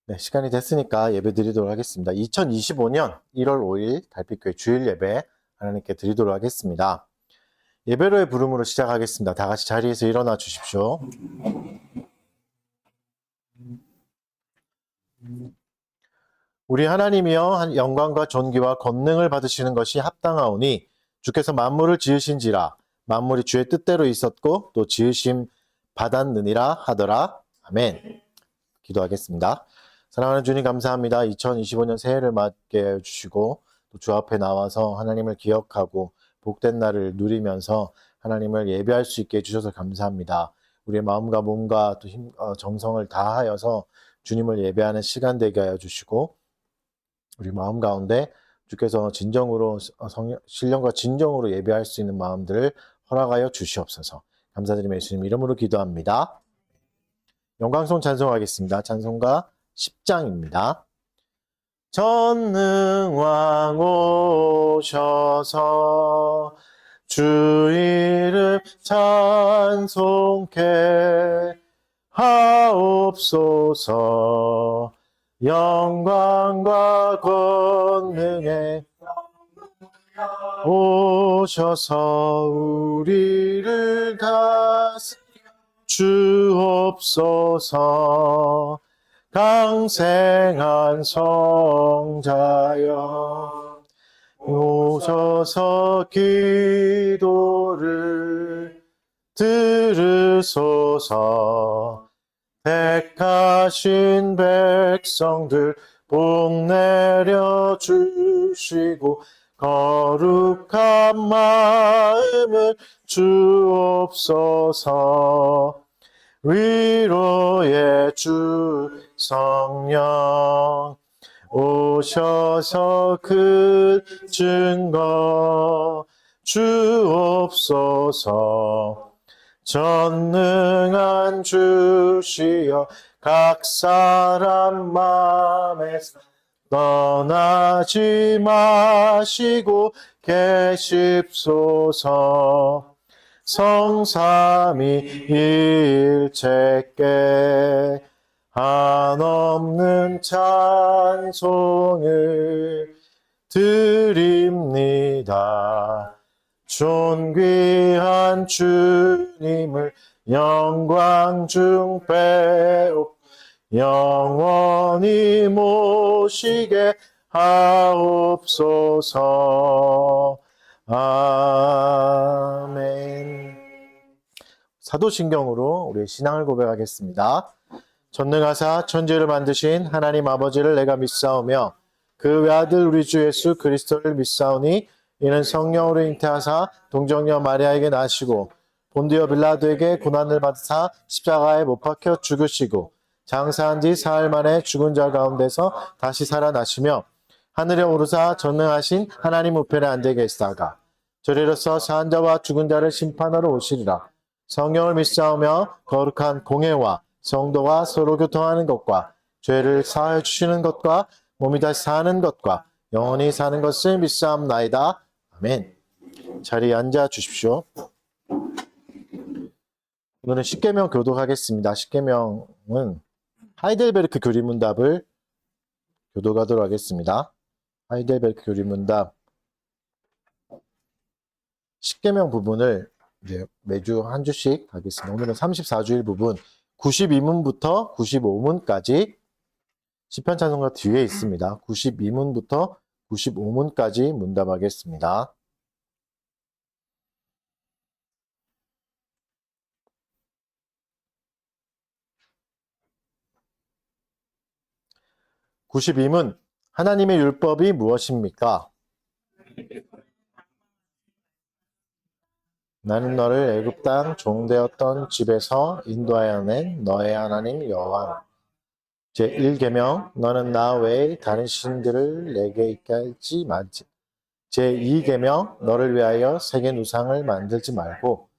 네, 시간이 됐으니까 예배 드리도록 하겠습니다. 2025년 1월 5일 달빛교회 주일 예배 하나님께 드리도록 하겠습니다. 예배로의 부름으로 시작하겠습니다. 다 같이 자리에서 일어나 주십시오. 우리 하나님이여 영광과 존귀와 권능을 받으시는 것이 합당하오니 주께서 만물을 지으신지라 만물이 주의 뜻대로 있었고 또 지으심 받았느니라 하더라. 아멘. 기도하겠습니다. 사랑하는 주님 감사합니다. 2025년 새해를 맞게 해주시고 또 주 앞에 나와서 하나님을 기억하고 복된 날을 누리면서 하나님을 예배할 수 있게 해주셔서 감사합니다. 우리의 마음과 몸과 또 정성을 다하여서 주님을 예배하는 시간 되게 하여 주시고 우리 마음 가운데 주께서 진정으로 신령과 진정으로 예배할 수 있는 마음들을 허락하여 주시옵소서. 감사드리며 예수님 이름으로 기도합니다. 영광송 찬송하겠습니다. 찬송가 10장입니다. 전능왕 오셔서 주 이름 찬송케 하옵소서. 영광과 권능에 오셔서 우리를 주옵소서. 강생한 성자여 오셔서 기도를 들으소서. 택하신 백성들 복 내려 주시고 거룩한 마음을 주옵소서. 위로의 주 성령 오셔서 그 증거 주옵소서. 전능한 주시여 각 사람 마음에서 떠나지 마시고 계십소서. 성삼위일체께 한없는 찬송을 드립니다. 존귀한 주님을 영광 중 빼옵 영원히 모시게 하옵소서. 아멘. 사도신경으로 우리의 신앙을 고백하겠습니다. 전능하사 천지를 만드신 하나님 아버지를 내가 믿사오며 그 외아들 우리 주 예수 그리스도를 믿사오니 이는 성령으로 잉태하사 동정녀 마리아에게 나시고 본디오 빌라도에게 고난을 받으사 십자가에 못 박혀 죽으시고 장사한 지 사흘 만에 죽은 자 가운데서 다시 살아나시며 하늘에 오르사 전능하신 하나님 우편에 앉아 계시다가 저리로서 사한 자와 죽은 자를 심판하러 오시리라. 성령을 믿사오며 거룩한 공회와 성도가 서로 교통하는 것과 죄를 사하여 주시는 것과 몸이 다시 사는 것과 영원히 사는 것을 믿사옵나이다. 아멘. 자리에 앉아 주십시오. 오늘은 십계명 교독하겠습니다. 십계명은 하이델베르크 교리문답을 교독하도록 하겠습니다. 하이델베르크 교리문답 십계명 부분을 이제 매주 한 주씩 하겠습니다. 오늘은 34주일 부분 92문부터 95문까지 시편 찬송가 뒤에 있습니다. 92문부터 95문까지 문답하겠습니다. (92문) 하나님의 율법이 무엇입니까? 나는 너를 애굽 땅 종되었던 집에서 인도하여 낸 너의 하나님 여호와. 제1계명 너는 나 외에 다른 신들을 내게 있게 하지 말지. 제2계명 너를 위하여 새긴 우상을 만들지 말고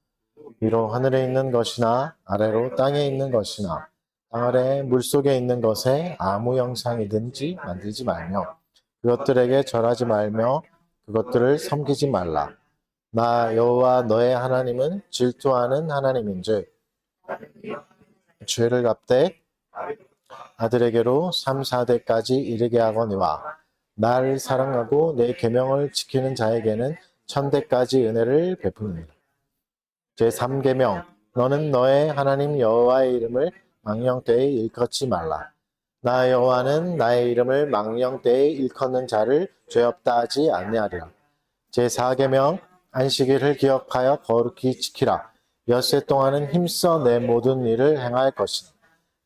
위로 하늘에 있는 것이나 아래로 땅에 있는 것이나 땅 아래 물속에 있는 것에 아무 형상이든지 만들지 말며 그것들에게 절하지 말며 그것들을 섬기지 말라. 나 여호와 너의 하나님은 질투하는 하나님인즉 죄를 갚되 아들에게로 3, 4대까지 이르게 하거니와 나를 사랑하고 내 계명을 지키는 자에게는 1000대까지 은혜를 베푸느니라. 제3계명 너는 너의 하나님 여호와의 이름을 망령되이 일컫지 말라. 나 여호와는 나의 이름을 망령되이 일컫는 자를 죄 없다 하지 아니하리라. 제4계명 안식일을 기억하여 거룩히 지키라. 엿새 동안은 힘써 내 모든 일을 행할 것이다.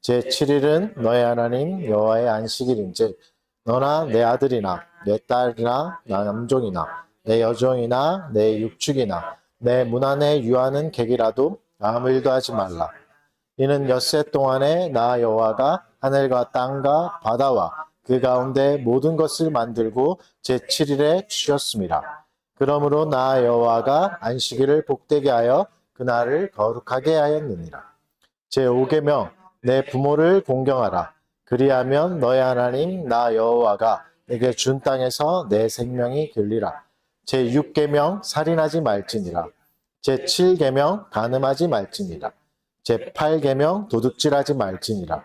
제7일은 너의 하나님 여호와의 안식일인즉 너나 내 아들이나 내 딸이나 내 남종이나 내 여종이나 내 육축이나 내 문 안에 유하는 객이라도 아무 일도 하지 말라. 이는 엿새 동안에 나 여호와가 하늘과 땅과 바다와 그 가운데 모든 것을 만들고 제7일에 쉬었습니다. 그러므로 나 여호와가 안식일을 복되게 하여 그날을 거룩하게 하였느니라. 제5계명 내 부모를 공경하라. 그리하면 너의 하나님 나 여호와가 내게 준 땅에서 내 생명이 길리라. 제6계명 살인하지 말지니라. 제7계명 간음하지 말지니라. 제8계명 도둑질하지 말지니라.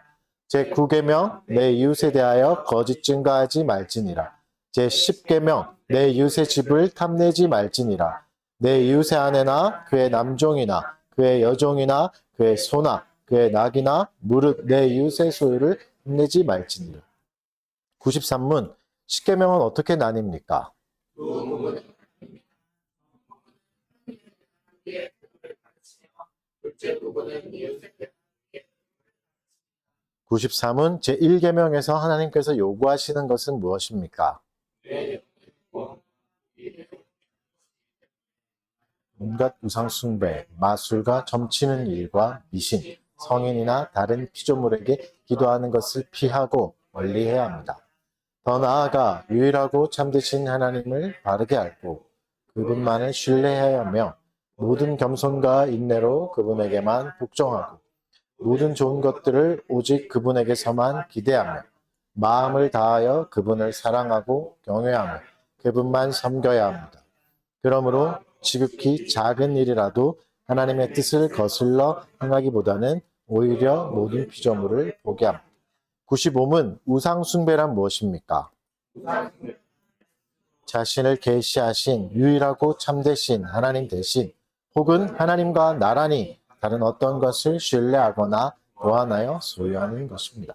제9계명 내 이웃에 대하여 거짓 증거하지 말지니라. 제10계명 내 이웃의 집을 탐내지 말지니라. 내 이웃의 아내나 그의 남종이나 그의 여종이나 그의 소나 그의 낙이나 무릇 내 이웃의 소유를 탐내지 말지니라. 93문 10계명은 어떻게 나뉩니까? 93은 제1계명에서 하나님께서 요구하시는 것은 무엇입니까? 온갖 우상숭배, 마술과 점치는 일과 미신, 성인이나 다른 피조물에게 기도하는 것을 피하고 멀리해야 합니다. 더 나아가 유일하고 참되신 하나님을 바르게 알고 그분만을 신뢰해야 하며 모든 겸손과 인내로 그분에게만 복종하고 모든 좋은 것들을 오직 그분에게서만 기대하며 마음을 다하여 그분을 사랑하고 경외하며 그분만 섬겨야 합니다. 그러므로 지극히 작은 일이라도 하나님의 뜻을 거슬러 행하기보다는 오히려 모든 피조물을 보게 합니다. 95문 우상숭배란 무엇입니까? 자신을 계시하신 유일하고 참되신 하나님 대신 혹은 하나님과 나란히 다른 어떤 것을 신뢰하거나 보완하여 소유하는 것입니다.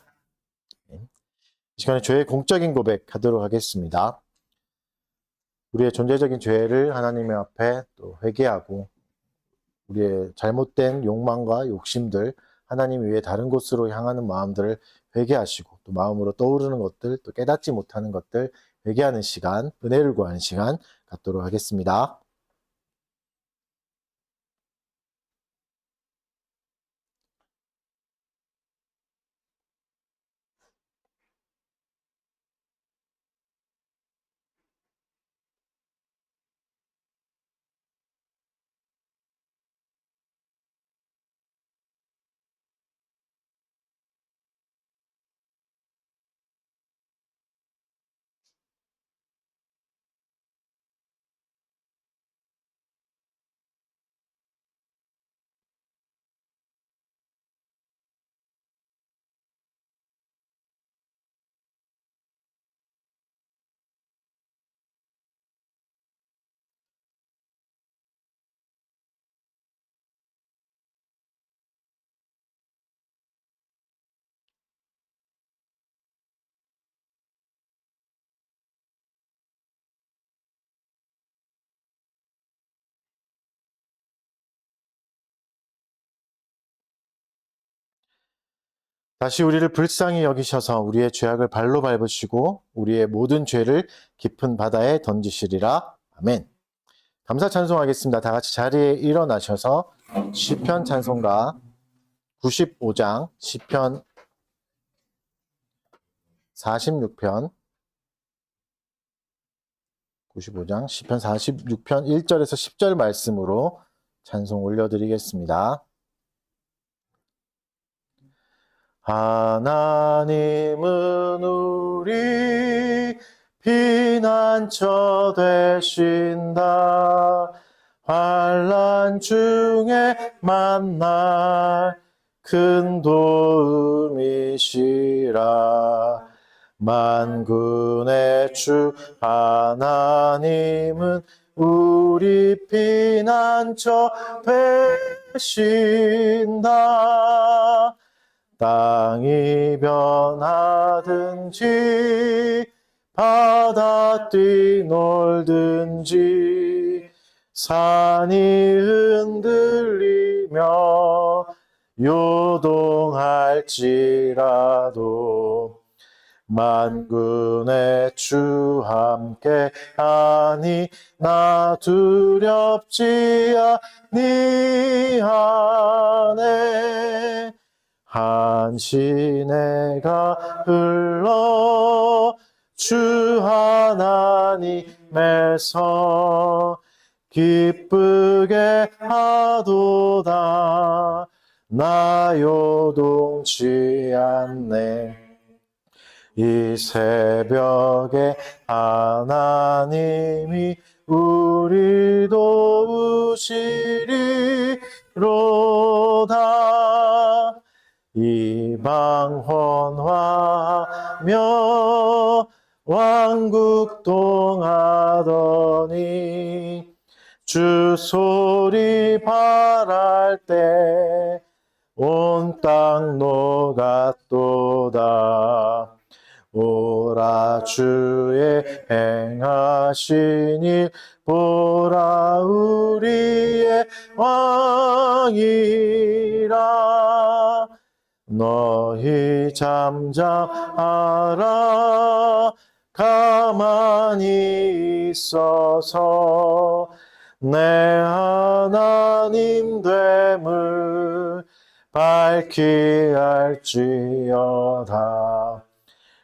이 시간에 죄의 공적인 고백하도록 하겠습니다. 우리의 존재적인 죄를 하나님의 앞에 또 회개하고 우리의 잘못된 욕망과 욕심들 하나님 위에 다른 곳으로 향하는 마음들을 회개하시고 또 마음으로 떠오르는 것들 또 깨닫지 못하는 것들 회개하는 시간, 은혜를 구하는 시간 갖도록 하겠습니다. 다시 우리를 불쌍히 여기셔서 우리의 죄악을 발로 밟으시고 우리의 모든 죄를 깊은 바다에 던지시리라. 아멘. 감사 찬송하겠습니다. 다 같이 자리에 일어나셔서 시편 찬송가 95장, 시편 46편, 95장, 시편 46편 1절에서 10절 말씀으로 찬송 올려드리겠습니다. 하나님은 우리 피난처 되신다. 환난 중에 만날 큰 도움이시니 계시라. 만군의 주 하나님은 우리 피난처 되신다. 땅이 변하든지 바다 뛰놀든지 산이 흔들리며 요동할지라도 만군의 주 함께하니 나 두렵지 아니하네. 한시 내가 흘러 주 하나님에서 기쁘게 하도다. 나 요동치 않네. 이 새벽에 하나님이 우리 도우시리로다. 이방 헌화하며 왕국 동하더니 주 소리 바랄 때 온 땅 녹았도다. 오라 주의 행하신 일 보라 우리의 왕이라. 너희 잠잠하라 가만히 있어서 내 하나님 됨을 밝히 알지어다.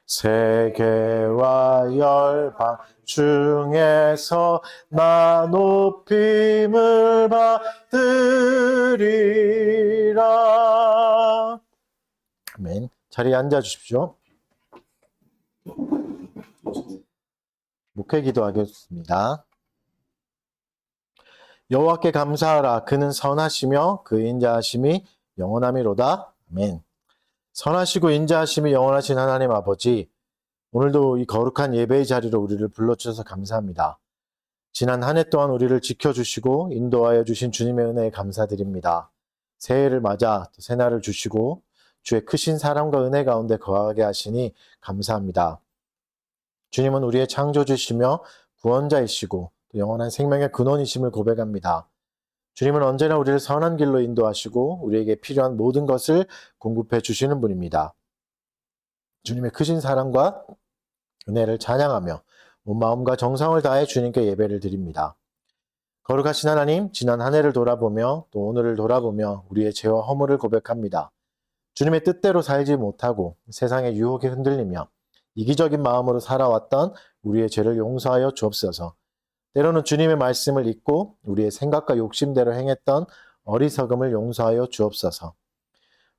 세계와 열방 중에서 나 높임을 받으리라. 아멘. 자리에 앉아 주십시오. 목회 기도하겠습니다. 여호와께 감사하라. 그는 선하시며 그 인자하심이 영원함이로다. 아멘. 선하시고 인자하심이 영원하신 하나님 아버지, 오늘도 이 거룩한 예배의 자리로 우리를 불러주셔서 감사합니다. 지난 한 해 동안 우리를 지켜주시고 인도하여 주신 주님의 은혜에 감사드립니다. 새해를 맞아 또 새날을 주시고 주의 크신 사랑과 은혜 가운데 거하게 하시니 감사합니다. 주님은 우리의 창조주시며 구원자이시고 또 영원한 생명의 근원이심을 고백합니다. 주님은 언제나 우리를 선한 길로 인도하시고 우리에게 필요한 모든 것을 공급해 주시는 분입니다. 주님의 크신 사랑과 은혜를 찬양하며 온 마음과 정성을 다해 주님께 예배를 드립니다. 거룩하신 하나님, 지난 한 해를 돌아보며 또 오늘을 돌아보며 우리의 죄와 허물을 고백합니다. 주님의 뜻대로 살지 못하고 세상의 유혹에 흔들리며 이기적인 마음으로 살아왔던 우리의 죄를 용서하여 주옵소서. 때로는 주님의 말씀을 잊고 우리의 생각과 욕심대로 행했던 어리석음을 용서하여 주옵소서.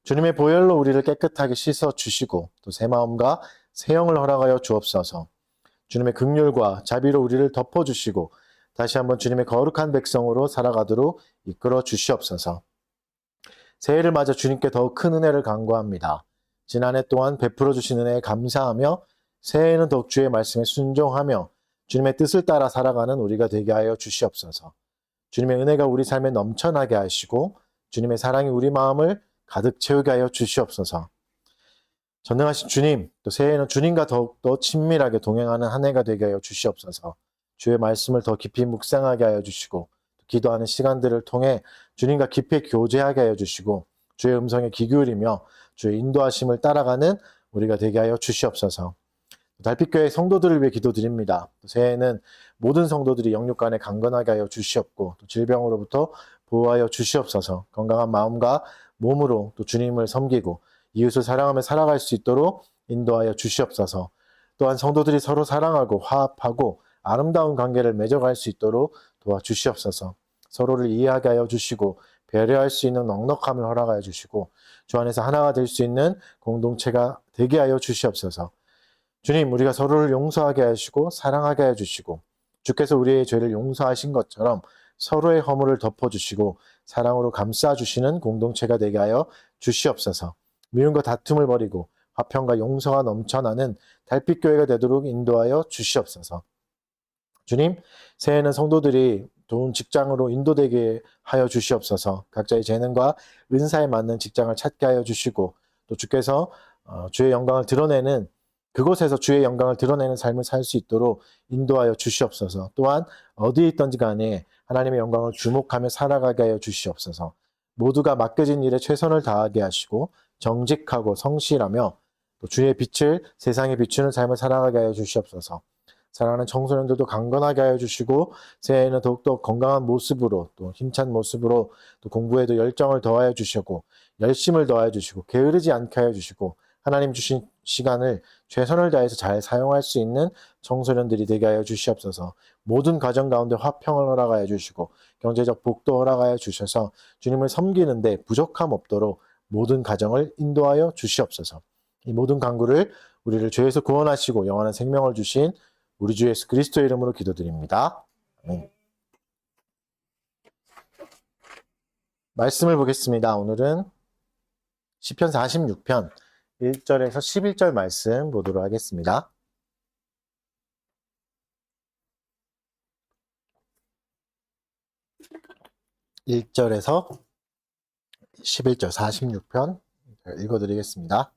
주님의 보혈로 우리를 깨끗하게 씻어 주시고 또 새 마음과 새 영을 허락하여 주옵소서. 주님의 긍휼과 자비로 우리를 덮어 주시고 다시 한번 주님의 거룩한 백성으로 살아가도록 이끌어 주시옵소서. 새해를 맞아 주님께 더욱 큰 은혜를 간구합니다. 지난해 동안 베풀어 주신 은혜에 감사하며 새해에는 더욱 주의 말씀에 순종하며 주님의 뜻을 따라 살아가는 우리가 되게 하여 주시옵소서. 주님의 은혜가 우리 삶에 넘쳐나게 하시고 주님의 사랑이 우리 마음을 가득 채우게 하여 주시옵소서. 전능하신 주님, 또 새해에는 주님과 더욱더 친밀하게 동행하는 한 해가 되게 하여 주시옵소서. 주의 말씀을 더 깊이 묵상하게 하여 주시고 기도하는 시간들을 통해 주님과 깊이 교제하게 하여 주시고 주의 음성에 귀 기울이며 주의 인도하심을 따라가는 우리가 되게 하여 주시옵소서. 달빛교회 성도들을 위해 기도드립니다. 새해에는 모든 성도들이 영육간에 강건하게 하여 주시옵고 또 질병으로부터 보호하여 주시옵소서. 건강한 마음과 몸으로 또 주님을 섬기고 이웃을 사랑하며 살아갈 수 있도록 인도하여 주시옵소서. 또한 성도들이 서로 사랑하고 화합하고 아름다운 관계를 맺어갈 수 있도록 도와주시옵소서. 서로를 이해하게 하여 주시고 배려할 수 있는 넉넉함을 허락하여 주시고 주 안에서 하나가 될 수 있는 공동체가 되게 하여 주시옵소서. 주님, 우리가 서로를 용서하게 하시고 사랑하게 해주시고 주께서 우리의 죄를 용서하신 것처럼 서로의 허물을 덮어주시고 사랑으로 감싸주시는 공동체가 되게 하여 주시옵소서. 미움과 다툼을 버리고 화평과 용서가 넘쳐나는 달빛교회가 되도록 인도하여 주시옵소서. 주님, 새해에는 성도들이 좋은 직장으로 인도되게 하여 주시옵소서. 각자의 재능과 은사에 맞는 직장을 찾게 하여 주시고, 또 주께서 주의 영광을 드러내는, 그곳에서 주의 영광을 드러내는 삶을 살 수 있도록 인도하여 주시옵소서. 또한 어디에 있든지 간에 하나님의 영광을 주목하며 살아가게 하여 주시옵소서. 모두가 맡겨진 일에 최선을 다하게 하시고 정직하고 성실하며 또 주의 빛을 세상에 비추는 삶을 살아가게 하여 주시옵소서. 사랑하는 청소년들도 강건하게 하여 주시고 새해에는 더욱더 건강한 모습으로 또 힘찬 모습으로 또 공부에도 열정을 더하여 주시고 열심을 더하여 주시고 게으르지 않게 하여 주시고 하나님 주신 시간을 최선을 다해서 잘 사용할 수 있는 청소년들이 되게 하여 주시옵소서. 모든 가정 가운데 화평을 허락하여 주시고 경제적 복도 허락하여 주셔서 주님을 섬기는데 부족함 없도록 모든 가정을 인도하여 주시옵소서. 이 모든 간구를 우리를 죄에서 구원하시고 영원한 생명을 주신 우리 주 예수 그리스도의 이름으로 기도드립니다. 아멘. 말씀을 보겠습니다. 오늘은 시편 46편 1절에서 11절 말씀 보도록 하겠습니다. (1절에서) 11절 46편 읽어드리겠습니다.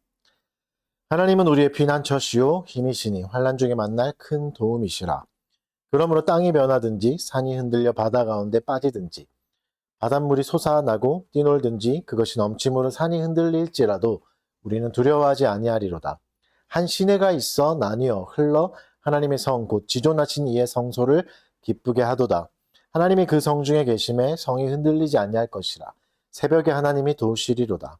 하나님은 우리의 피난처시요 힘이시니 환난 중에 만날 큰 도움이시라. 그러므로 땅이 변하든지 산이 흔들려 바다 가운데 빠지든지 바닷물이 솟아나고 뛰놀든지 그것이 넘침으로 산이 흔들릴지라도 우리는 두려워하지 아니하리로다. 한 시내가 있어 나뉘어 흘러 하나님의 성 곧 지존하신 이의 성소를 기쁘게 하도다. 하나님이 그 성 중에 계심에 성이 흔들리지 아니할 것이라. 새벽에 하나님이 도우시리로다.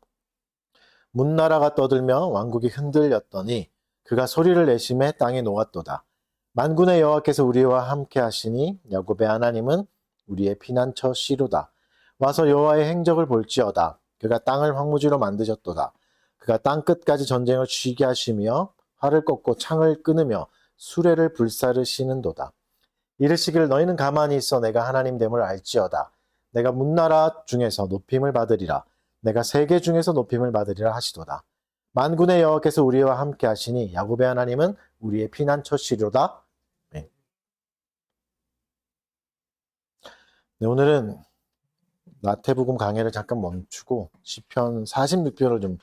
문나라가 떠들며 왕국이 흔들렸더니 그가 소리를 내심에 땅이 녹았도다. 만군의 여호와께서 우리와 함께 하시니 야곱의 하나님은 우리의 피난처시로다. 와서 여호와의 행적을 볼지어다. 그가 땅을 황무지로 만드셨도다. 그가 땅 끝까지 전쟁을 쉬게 하시며 활을 꺾고 창을 끊으며 수레를 불사르시는도다. 이르시기를 너희는 가만히 있어 내가 하나님됨을 알지어다. 내가 문나라 중에서 높임을 받으리라. 내가 세계 중에서 높임을 받으리라 하시도다. 만군의 여호와께서 우리와 함께 하시니 야곱의 하나님은 우리의 피난처시로다. 네, 오늘은 마태복음 강해를 잠깐 멈추고 시편 46편을 좀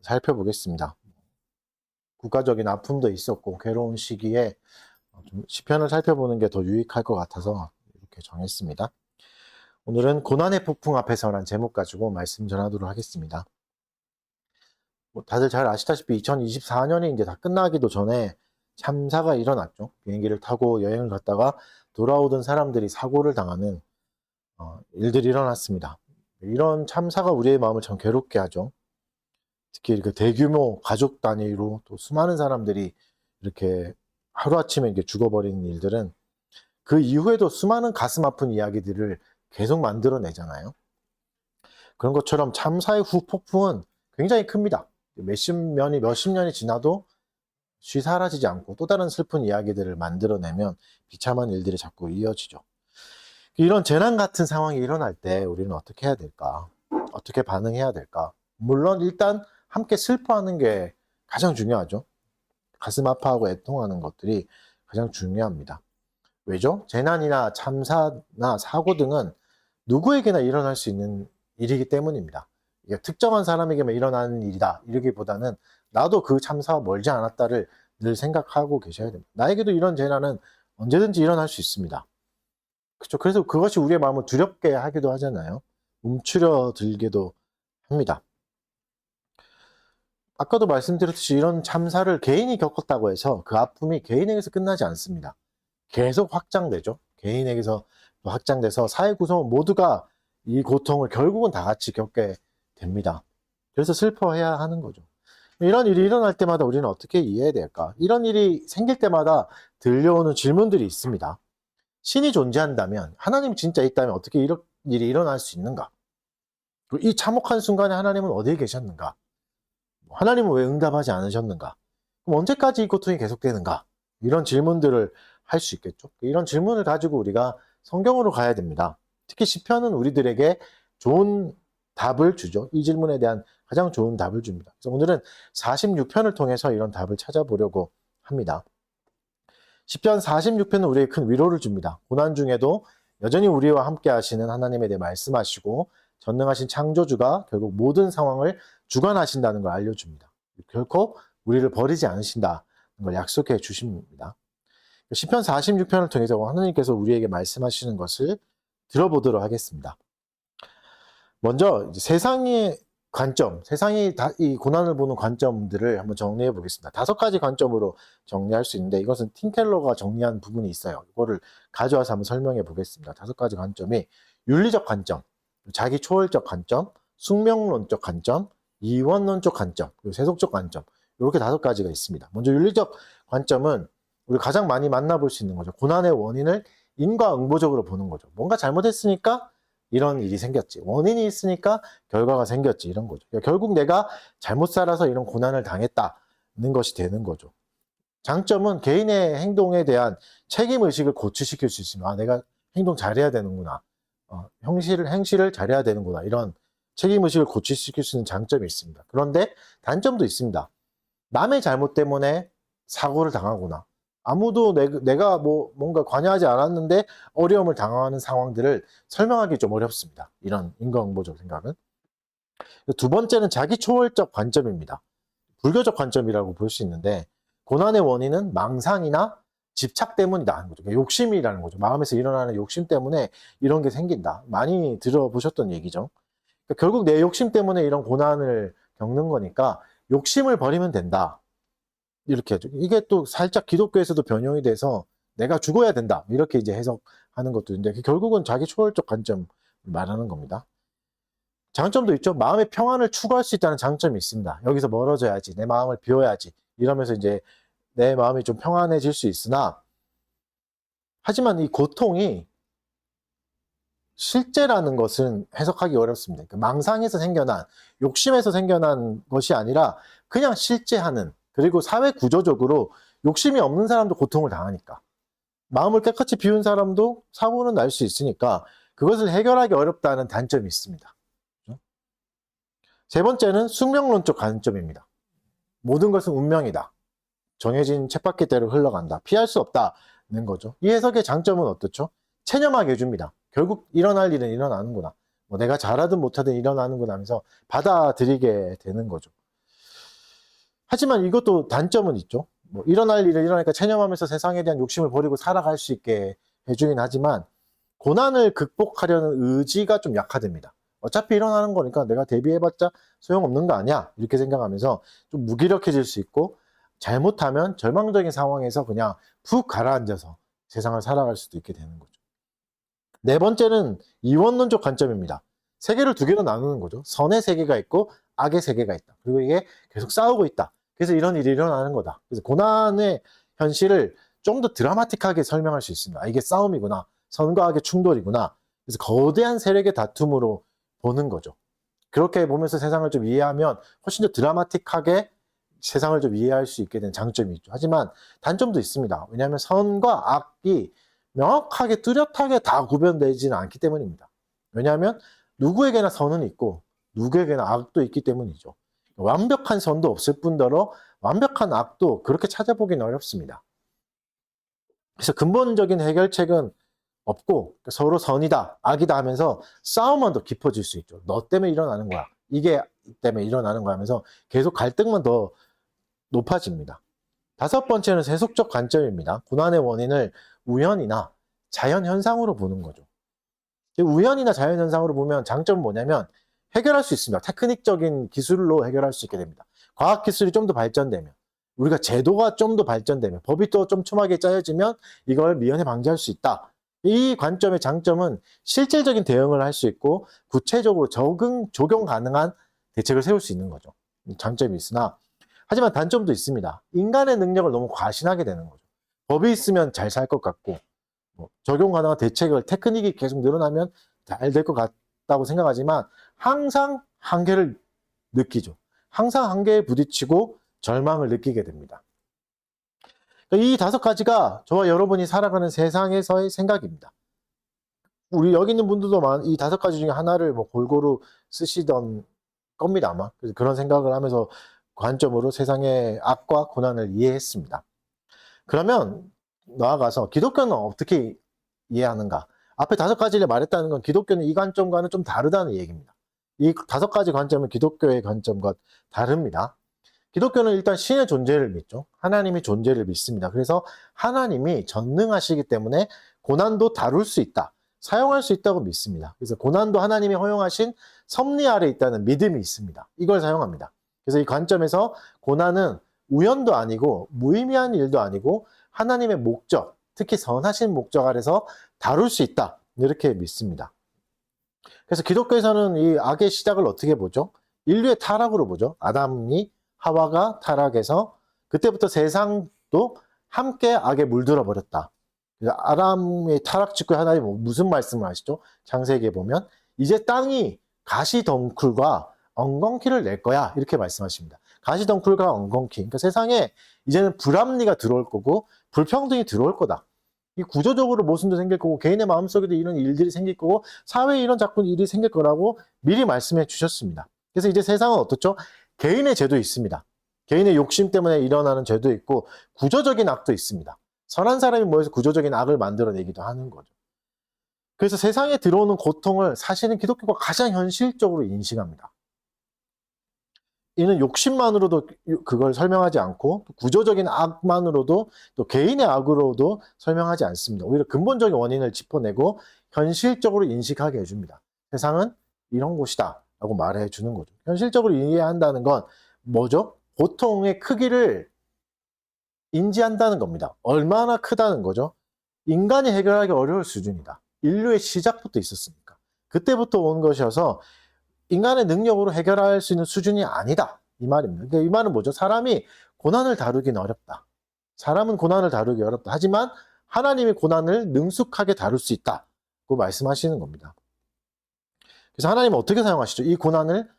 살펴보겠습니다. 국가적인 아픔도 있었고 괴로운 시기에 좀 시편을 살펴보는 게 더 유익할 것 같아서 이렇게 정했습니다. 오늘은 고난의 폭풍 앞에서라는 제목 가지고 말씀 전하도록 하겠습니다. 다들 잘 아시다시피 2024년이 이제 다 끝나기도 전에 참사가 일어났죠. 비행기를 타고 여행을 갔다가 돌아오던 사람들이 사고를 당하는 일들이 일어났습니다. 이런 참사가 우리의 마음을 참 괴롭게 하죠. 특히 그 대규모 가족 단위로 또 수많은 사람들이 이렇게 하루아침에 이렇게 죽어버리는 일들은 그 이후에도 수많은 가슴 아픈 이야기들을 계속 만들어내잖아요. 그런 것처럼 참사의 후 폭풍은 굉장히 큽니다. 몇십 년이 지나도 쉬 사라지지 않고 또 다른 슬픈 이야기들을 만들어내면 비참한 일들이 자꾸 이어지죠. 이런 재난 같은 상황이 일어날 때 우리는 어떻게 해야 될까? 어떻게 반응해야 될까? 물론 일단 함께 슬퍼하는 게 가장 중요하죠. 가슴 아파하고 애통하는 것들이 가장 중요합니다. 왜죠? 재난이나 참사나 사고 등은 누구에게나 일어날 수 있는 일이기 때문입니다. 이게 특정한 사람에게만 일어나는 일이다 이러기보다는 나도 그 참사와 멀지 않았다를 늘 생각하고 계셔야 됩니다. 나에게도 이런 재난은 언제든지 일어날 수 있습니다. 그렇죠? 그래서 그것이 우리의 마음을 두렵게 하기도 하잖아요. 움츠려 들기도 합니다. 아까도 말씀드렸듯이 이런 참사를 개인이 겪었다고 해서 그 아픔이 개인에게서 끝나지 않습니다. 계속 확장되죠. 개인에게서 확장돼서 사회 구성원 모두가 이 고통을 결국은 다 같이 겪게 됩니다. 그래서 슬퍼해야 하는 거죠. 이런 일이 일어날 때마다 우리는 어떻게 이해해야 될까? 이런 일이 생길 때마다 들려오는 질문들이 있습니다. 신이 존재한다면, 하나님이 진짜 있다면 어떻게 이런 일이 일어날 수 있는가? 이 참혹한 순간에 하나님은 어디에 계셨는가? 하나님은 왜 응답하지 않으셨는가? 그럼 언제까지 이 고통이 계속되는가? 이런 질문들을 할 수 있겠죠. 이런 질문을 가지고 우리가 성경으로 가야 됩니다. 특히 시편은 우리들에게 좋은 답을 주죠. 이 질문에 대한 가장 좋은 답을 줍니다. 그래서 오늘은 46편을 통해서 이런 답을 찾아보려고 합니다. 시편 46편은 우리에게 큰 위로를 줍니다. 고난 중에도 여전히 우리와 함께 하시는 하나님에 대해 말씀하시고 전능하신 창조주가 결국 모든 상황을 주관하신다는 걸 알려줍니다. 결코 우리를 버리지 않으신다는 걸 약속해 주십니다. 시편 46편을 통해서 하나님께서 우리에게 말씀하시는 것을 들어보도록 하겠습니다. 먼저 세상의 관점, 세상이 이 고난을 보는 관점들을 한번 정리해 보겠습니다. 5가지 관점으로 정리할 수 있는데 이것은 팀켈러가 정리한 부분이 있어요. 이거를 가져와서 한번 설명해 보겠습니다. 5가지 관점이 윤리적 관점, 자기 초월적 관점, 숙명론적 관점, 이원론적 관점, 그리고 세속적 관점, 이렇게 5가지가 있습니다. 먼저 윤리적 관점은 우리 가장 많이 만나볼 수 있는 거죠. 고난의 원인을 인과응보적으로 보는 거죠. 뭔가 잘못했으니까 이런 일이 생겼지. 원인이 있으니까 결과가 생겼지. 이런 거죠. 그러니까 결국 내가 잘못 살아서 이런 고난을 당했다는 것이 되는 거죠. 장점은 개인의 행동에 대한 책임의식을 고취시킬 수 있습니다. 아, 내가 행동 잘해야 되는구나. 행실을 잘해야 되는구나. 이런 책임의식을 고취시킬 수 있는 장점이 있습니다. 그런데 단점도 있습니다. 남의 잘못 때문에 사고를 당하거나 아무도 내가 뭔가 관여하지 않았는데 어려움을 당하는 상황들을 설명하기 좀 어렵습니다. 이런 인과응보적 생각은. 두 번째는 자기 초월적 관점입니다. 불교적 관점이라고 볼 수 있는데 고난의 원인은 망상이나 집착 때문이다 하는 거죠. 그러니까 욕심이라는 거죠. 마음에서 일어나는 욕심 때문에 이런 게 생긴다. 많이 들어보셨던 얘기죠. 그러니까 결국 내 욕심 때문에 이런 고난을 겪는 거니까 욕심을 버리면 된다. 이렇게 하죠. 이게 또 살짝 기독교에서도 변형이 돼서 내가 죽어야 된다. 이렇게 이제 해석하는 것도 있는데 결국은 자기 초월적 관점 말하는 겁니다. 장점도 있죠. 마음의 평안을 추구할 수 있다는 장점이 있습니다. 여기서 멀어져야지. 내 마음을 비워야지. 이러면서 이제 내 마음이 좀 평안해질 수 있으나 하지만 이 고통이 실제라는 것은 해석하기 어렵습니다. 그러니까 망상에서 생겨난, 욕심에서 생겨난 것이 아니라 그냥 실제하는, 그리고 사회 구조적으로 욕심이 없는 사람도 고통을 당하니까 마음을 깨끗이 비운 사람도 사고는 날 수 있으니까 그것을 해결하기 어렵다는 단점이 있습니다. 세 번째는 숙명론적 관점입니다. 모든 것은 운명이다. 정해진 쳇바퀴대로 흘러간다. 피할 수 없다는 거죠. 이 해석의 장점은 어떻죠? 체념하게 해줍니다. 결국 일어날 일은 일어나는구나. 뭐 내가 잘하든 못하든 일어나는구나 하면서 받아들이게 되는 거죠. 하지만 이것도 단점은 있죠. 뭐 일어날 일을 일어나니까 체념하면서 세상에 대한 욕심을 버리고 살아갈 수 있게 해주긴 하지만 고난을 극복하려는 의지가 좀 약화됩니다. 어차피 일어나는 거니까 내가 대비해봤자 소용없는 거 아니야 이렇게 생각하면서 좀 무기력해질 수 있고 잘못하면 절망적인 상황에서 그냥 푹 가라앉아서 세상을 살아갈 수도 있게 되는 거죠. 네 번째는 이원론적 관점입니다. 세계를 두 개로 나누는 거죠. 선의 세계가 있고 악의 세계가 있다. 그리고 이게 계속 싸우고 있다. 그래서 이런 일이 일어나는 거다. 그래서 고난의 현실을 좀 더 드라마틱하게 설명할 수 있습니다. 이게 싸움이구나. 선과 악의 충돌이구나. 그래서 거대한 세력의 다툼으로 보는 거죠. 그렇게 보면서 세상을 좀 이해하면 훨씬 더 드라마틱하게 세상을 좀 이해할 수 있게 된 장점이 있죠. 하지만 단점도 있습니다. 왜냐하면 선과 악이 명확하게 뚜렷하게 다 구별되지는 않기 때문입니다. 왜냐하면 누구에게나 선은 있고 누구에게나 악도 있기 때문이죠. 완벽한 선도 없을 뿐더러 완벽한 악도 그렇게 찾아보기는 어렵습니다. 그래서 근본적인 해결책은 없고 서로 선이다, 악이다 하면서 싸움만 더 깊어질 수 있죠. 너 때문에 일어나는 거야. 이게 때문에 일어나는 거야 하면서 계속 갈등만 더 높아집니다. 다섯 번째는 세속적 관점입니다. 고난의 원인을 우연이나 자연현상으로 보는 거죠. 우연이나 자연현상으로 보면 장점은 뭐냐면 해결할 수 있습니다. 테크닉적인 기술로 해결할 수 있게 됩니다. 과학기술이 좀 더 발전되면 우리가 제도가 좀 더 발전되면 법이 또 촘촘하게 짜여지면 이걸 미연에 방지할 수 있다. 이 관점의 장점은 실질적인 대응을 할 수 있고 구체적으로 적용 가능한 대책을 세울 수 있는 거죠. 장점이 있으나 하지만 단점도 있습니다. 인간의 능력을 너무 과신하게 되는 거죠. 법이 있으면 잘 살 것 같고 적용 가능한 대책을 테크닉이 계속 늘어나면 잘 될 것 같다고 생각하지만 항상 한계를 느끼죠. 항상 한계에 부딪히고 절망을 느끼게 됩니다. 이 5가지가 저와 여러분이 살아가는 세상에서의 생각입니다. 우리 여기 있는 분들도 이 5가지 중에 하나를 뭐 골고루 쓰시던 겁니다, 아마. 그래서 그런 생각을 하면서 관점으로 세상의 악과 고난을 이해했습니다. 그러면 나아가서 기독교는 어떻게 이해하는가? 앞에 5가지를 말했다는 건 기독교는 이 관점과는 좀 다르다는 얘기입니다. 이 5가지 관점은 기독교의 관점과 다릅니다. 기독교는 일단 신의 존재를 믿죠. 하나님의 존재를 믿습니다. 그래서 하나님이 전능하시기 때문에 고난도 다룰 수 있다. 사용할 수 있다고 믿습니다. 그래서 고난도 하나님이 허용하신 섭리 아래 있다는 믿음이 있습니다. 이걸 사용합니다. 그래서 이 관점에서 고난은 우연도 아니고 무의미한 일도 아니고 하나님의 목적, 특히 선하신 목적 아래서 다룰 수 있다. 이렇게 믿습니다. 그래서 기독교에서는 이 악의 시작을 어떻게 보죠? 인류의 타락으로 보죠. 아담이 하와가 타락해서 그때부터 세상도 함께 악에 물들어 버렸다. 아담의 타락 직후에 하나님 무슨 말씀을 하시죠? 창세기에 보면 이제 땅이 가시덩쿨과 엉겅퀴를 낼 거야 이렇게 말씀하십니다. 가시덩쿨과 엉겅퀴, 그러니까 세상에 이제는 불합리가 들어올 거고 불평등이 들어올 거다. 이 구조적으로 모순도 생길 거고 개인의 마음속에도 이런 일들이 생길 거고 사회에 이런 자꾸 일이 생길 거라고 미리 말씀해 주셨습니다. 그래서 이제 세상은 어떻죠? 개인의 죄도 있습니다. 개인의 욕심 때문에 일어나는 죄도 있고 구조적인 악도 있습니다. 선한 사람이 모여서 구조적인 악을 만들어내기도 하는 거죠. 그래서 세상에 들어오는 고통을 사실은 기독교가 가장 현실적으로 인식합니다. 이는 욕심만으로도 그걸 설명하지 않고 구조적인 악만으로도 또 개인의 악으로도 설명하지 않습니다. 오히려 근본적인 원인을 짚어내고 현실적으로 인식하게 해줍니다. 세상은 이런 곳이다 라고 말해 주는 거죠. 현실적으로 이해한다는 건 뭐죠? 고통의 크기를 인지한다는 겁니다. 얼마나 크다는 거죠? 인간이 해결하기 어려울 수준이다. 인류의 시작부터 있었으니까. 그때부터 온 것이어서 인간의 능력으로 해결할 수 있는 수준이 아니다. 이 말입니다. 그러니까 이 말은 뭐죠? 사람이 고난을 다루기는 어렵다. 사람은 고난을 다루기 어렵다. 하지만 하나님이 고난을 능숙하게 다룰 수 있다고 말씀하시는 겁니다. 그래서 하나님은 어떻게 사용하시죠? 이 고난을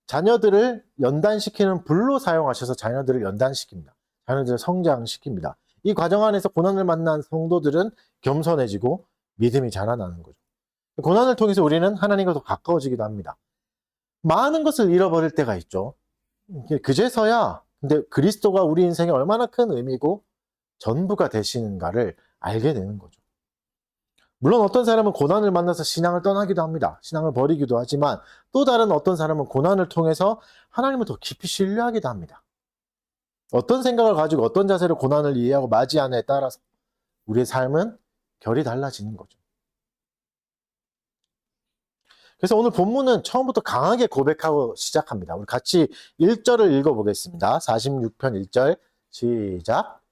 자녀들을 연단시키는 불로 사용하셔서 자녀들을 연단시킵니다. 자녀들을 성장시킵니다. 이 과정 안에서 고난을 만난 성도들은 겸손해지고 믿음이 자라나는 거죠. 고난을 통해서 우리는 하나님과 더 가까워지기도 합니다. 많은 것을 잃어버릴 때가 있죠. 그제서야 근데 그리스도가 우리 인생에 얼마나 큰 의미고 전부가 되시는가를 알게 되는 거죠. 물론 어떤 사람은 고난을 만나서 신앙을 떠나기도 합니다. 신앙을 버리기도 하지만 또 다른 어떤 사람은 고난을 통해서 하나님을 더 깊이 신뢰하기도 합니다. 어떤 생각을 가지고 어떤 자세로 고난을 이해하고 맞이하느냐에 따라서 우리의 삶은 결이 달라지는 거죠. 그래서 오늘 본문은 처음부터 강하게 고백하고 시작합니다. 우리 같이 1절을 읽어보겠습니다. 46편 1절 시작.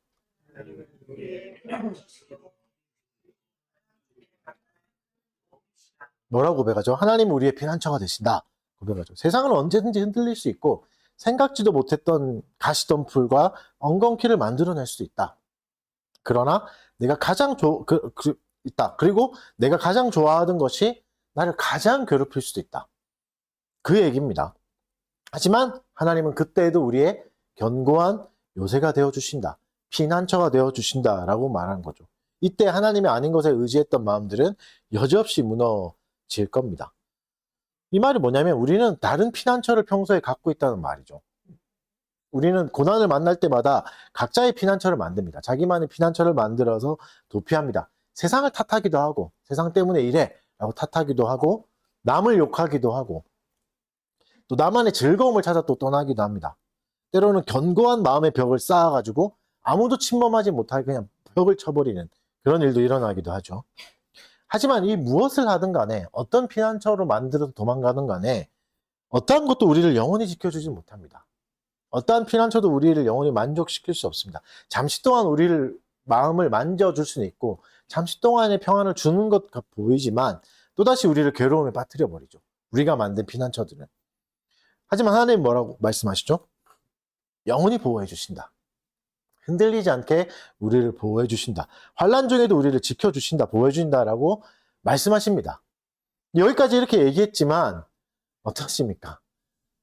뭐라고 고백하죠? 하나님 우리의 피난처가 되신다. 고백하죠. 세상은 언제든지 흔들릴 수 있고 생각지도 못했던 가시덤불과 엉겅퀴를 만들어낼 수 있다. 그러나 내가 가장 있다. 그리고 내가 가장 좋아하던 것이 나를 가장 괴롭힐 수도 있다. 그 얘기입니다. 하지만 하나님은 그때에도 우리의 견고한 요새가 되어주신다. 피난처가 되어주신다라고 말하는 거죠. 이때 하나님이 아닌 것에 의지했던 마음들은 여지없이 무너질 겁니다. 이 말이 뭐냐면 우리는 다른 피난처를 평소에 갖고 있다는 말이죠. 우리는 고난을 만날 때마다 각자의 피난처를 만듭니다. 자기만의 피난처를 만들어서 도피합니다. 세상을 탓하기도 하고 세상 때문에 이래 라고 탓하기도 하고 남을 욕하기도 하고 또 나만의 즐거움을 찾아 또 떠나기도 합니다. 때로는 견고한 마음의 벽을 쌓아가지고 아무도 침범하지 못하게 그냥 벽을 쳐버리는 그런 일도 일어나기도 하죠. 하지만 이 무엇을 하든 간에 어떤 피난처로 만들어서 도망가든 간에 어떠한 것도 우리를 영원히 지켜주지 못합니다. 어떠한 피난처도 우리를 영원히 만족시킬 수 없습니다. 잠시 동안 우리를 마음을 만져줄 수는 있고 잠시 동안의 평안을 주는 것 보이지만 또다시 우리를 괴로움에 빠뜨려 버리죠. 우리가 만든 피난처들은. 하지만 하나님 뭐라고 말씀하시죠? 영원히 보호해 주신다. 흔들리지 않게 우리를 보호해 주신다. 환난 중에도 우리를 지켜 주신다. 보호해 주신다라고 말씀하십니다. 여기까지 이렇게 얘기했지만 어떻습니까?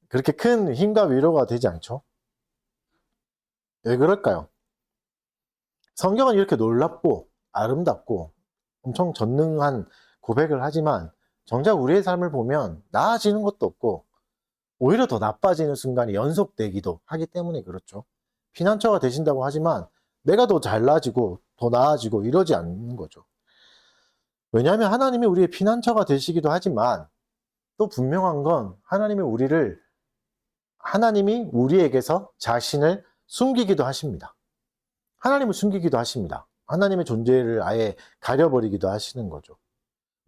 그렇게 큰 힘과 위로가 되지 않죠? 왜 그럴까요? 성경은 이렇게 놀랍고 아름답고 엄청 전능한 고백을 하지만 정작 우리의 삶을 보면 나아지는 것도 없고 오히려 더 나빠지는 순간이 연속되기도 하기 때문에 그렇죠. 피난처가 되신다고 하지만 내가 더 잘나아지고 더 나아지고 이러지 않는 거죠. 왜냐하면 하나님이 우리의 피난처가 되시기도 하지만 또 분명한 건 하나님이 우리에게서 자신을 숨기기도 하십니다. 하나님을 숨기기도 하십니다. 하나님의 존재를 아예 가려버리기도 하시는 거죠.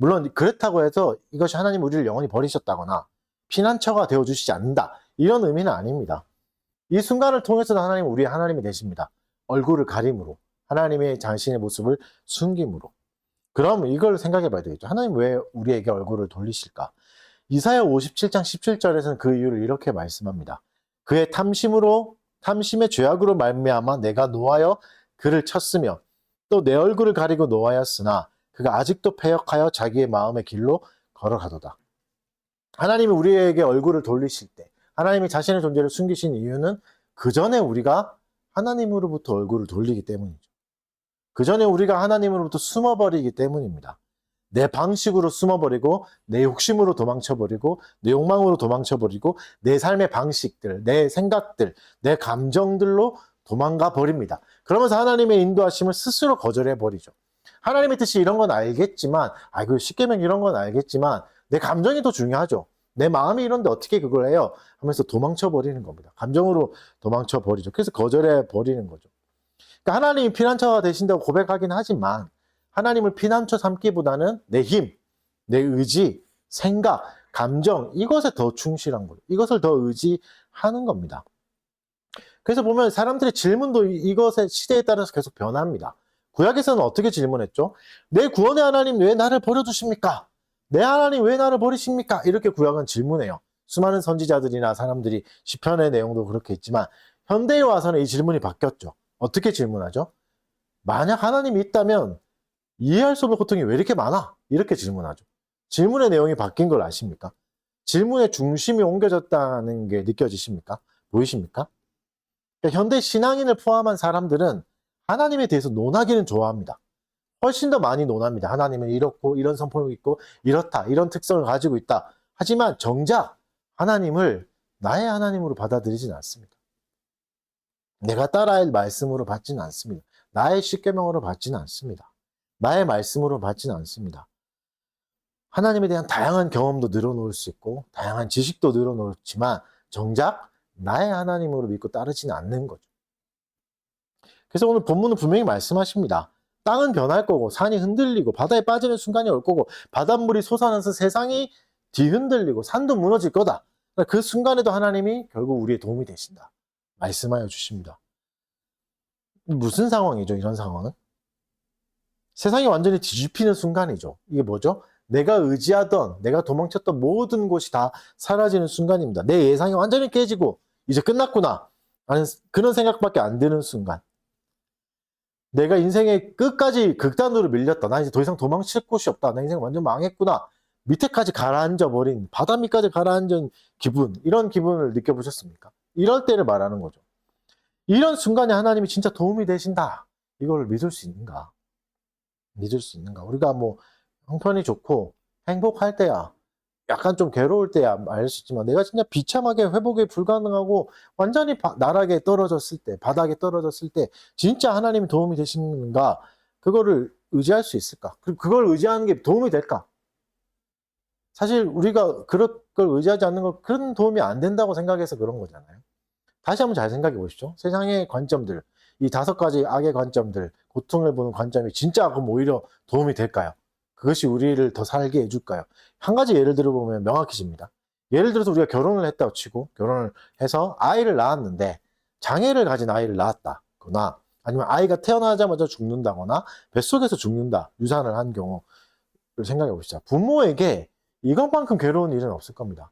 물론 그렇다고 해서 이것이 하나님 우리를 영원히 버리셨다거나 피난처가 되어주시지 않는다, 이런 의미는 아닙니다. 이 순간을 통해서도 하나님 우리의 하나님이 되십니다. 얼굴을 가림으로, 하나님의 자신의 모습을 숨김으로. 그럼 이걸 생각해 봐야 되겠죠. 하나님 왜 우리에게 얼굴을 돌리실까? 이사야 57장 17절에서는 그 이유를 이렇게 말씀합니다. 그의 탐심의 죄악으로 말미암아 내가 노하여 그를 쳤으며 또 내 얼굴을 가리고 노하였으나 그가 아직도 패역하여 자기의 마음의 길로 걸어가도다. 하나님이 우리에게 얼굴을 돌리실 때, 하나님이 자신의 존재를 숨기신 이유는 그 전에 우리가 하나님으로부터 얼굴을 돌리기 때문이죠. 그 전에 우리가 하나님으로부터 숨어버리기 때문입니다. 내 방식으로 숨어버리고 내 욕심으로 도망쳐버리고 내 욕망으로 도망쳐버리고 내 삶의 방식들, 내 생각들, 내 감정들로 도망가 버립니다. 그러면서 하나님의 인도하심을 스스로 거절해버리죠. 하나님의 뜻이 이런 건 알겠지만, 그 십계명 이런 건 알겠지만 내 감정이 더 중요하죠. 내 마음이 이런데 어떻게 그걸 해요? 하면서 도망쳐버리는 겁니다. 감정으로 도망쳐버리죠. 그래서 거절해버리는 거죠. 그러니까 하나님이 피난처가 되신다고 고백하긴 하지만 하나님을 피난처 삼기보다는 내 힘, 내 의지, 생각, 감정, 이것에 더 충실한 거예요. 이것을 더 의지하는 겁니다. 그래서 보면 사람들의 질문도 이것의 시대에 따라서 계속 변합니다. 구약에서는 어떻게 질문했죠? 내 구원의 하나님 왜 나를 버려두십니까? 내 하나님 왜 나를 버리십니까? 이렇게 구약은 질문해요. 수많은 선지자들이나 사람들이 시편의 내용도 그렇게 있지만 현대에 와서는 이 질문이 바뀌었죠. 어떻게 질문하죠? 만약 하나님이 있다면 이해할 수 없는 고통이 왜 이렇게 많아? 이렇게 질문하죠. 질문의 내용이 바뀐 걸 아십니까? 질문의 중심이 옮겨졌다는 게 느껴지십니까? 보이십니까? 그러니까 현대 신앙인을 포함한 사람들은 하나님에 대해서 논하기는 좋아합니다. 훨씬 더 많이 논합니다. 하나님은 이렇고 이런 성품이 있고 이렇다, 이런 특성을 가지고 있다. 하지만 정작 하나님을 나의 하나님으로 받아들이진 않습니다. 내가 따라야 할 말씀으로 받지는 않습니다. 나의 십계명으로 받지는 않습니다. 나의 말씀으로 받지는 않습니다. 하나님에 대한 다양한 경험도 늘어놓을 수 있고 다양한 지식도 늘어놓지만 정작 나의 하나님으로 믿고 따르지는 않는 거죠. 그래서 오늘 본문은 분명히 말씀하십니다. 땅은 변할 거고 산이 흔들리고 바다에 빠지는 순간이 올 거고 바닷물이 솟아나서 세상이 뒤흔들리고 산도 무너질 거다. 그 순간에도 하나님이 결국 우리의 도움이 되신다. 말씀하여 주십니다. 무슨 상황이죠? 이런 상황은? 세상이 완전히 뒤집히는 순간이죠. 이게 뭐죠? 내가 의지하던, 내가 도망쳤던 모든 곳이 다 사라지는 순간입니다. 내 예상이 완전히 깨지고 이제 끝났구나 하는 그런 생각밖에 안 드는 순간. 내가 인생의 끝까지 극단으로 밀렸다. 나 이제 더 이상 도망칠 곳이 없다. 나 인생 완전 망했구나. 밑에까지 가라앉아 버린, 바다 밑까지 가라앉은 기분, 이런 기분을 느껴보셨습니까? 이럴 때를 말하는 거죠. 이런 순간에 하나님이 진짜 도움이 되신다. 이걸 믿을 수 있는가? 믿을 수 있는가? 우리가 뭐 형편이 좋고 행복할 때야, 약간 좀 괴로울 때야 알 수 있지만 내가 진짜 비참하게 회복이 불가능하고 완전히 나락에 떨어졌을 때, 바닥에 떨어졌을 때 진짜 하나님이 도움이 되시는가? 그거를 의지할 수 있을까? 그리고 그걸 의지하는 게 도움이 될까? 사실 우리가 그런 걸 의지하지 않는 건 그런 도움이 안 된다고 생각해서 그런 거잖아요. 다시 한번 잘 생각해 보시죠. 세상의 관점들, 이 5가지 악의 관점들, 고통을 보는 관점이 진짜 그럼 오히려 도움이 될까요? 그것이 우리를 더 살게 해줄까요? 한 가지 예를 들어보면 명확해집니다. 예를 들어서 우리가 결혼을 했다고 치고 결혼을 해서 아이를 낳았는데 장애를 가진 아이를 낳았다거나 아니면 아이가 태어나자마자 죽는다거나 뱃속에서 죽는다, 유산을 한 경우를 생각해 보시죠. 부모에게 이것만큼 괴로운 일은 없을 겁니다.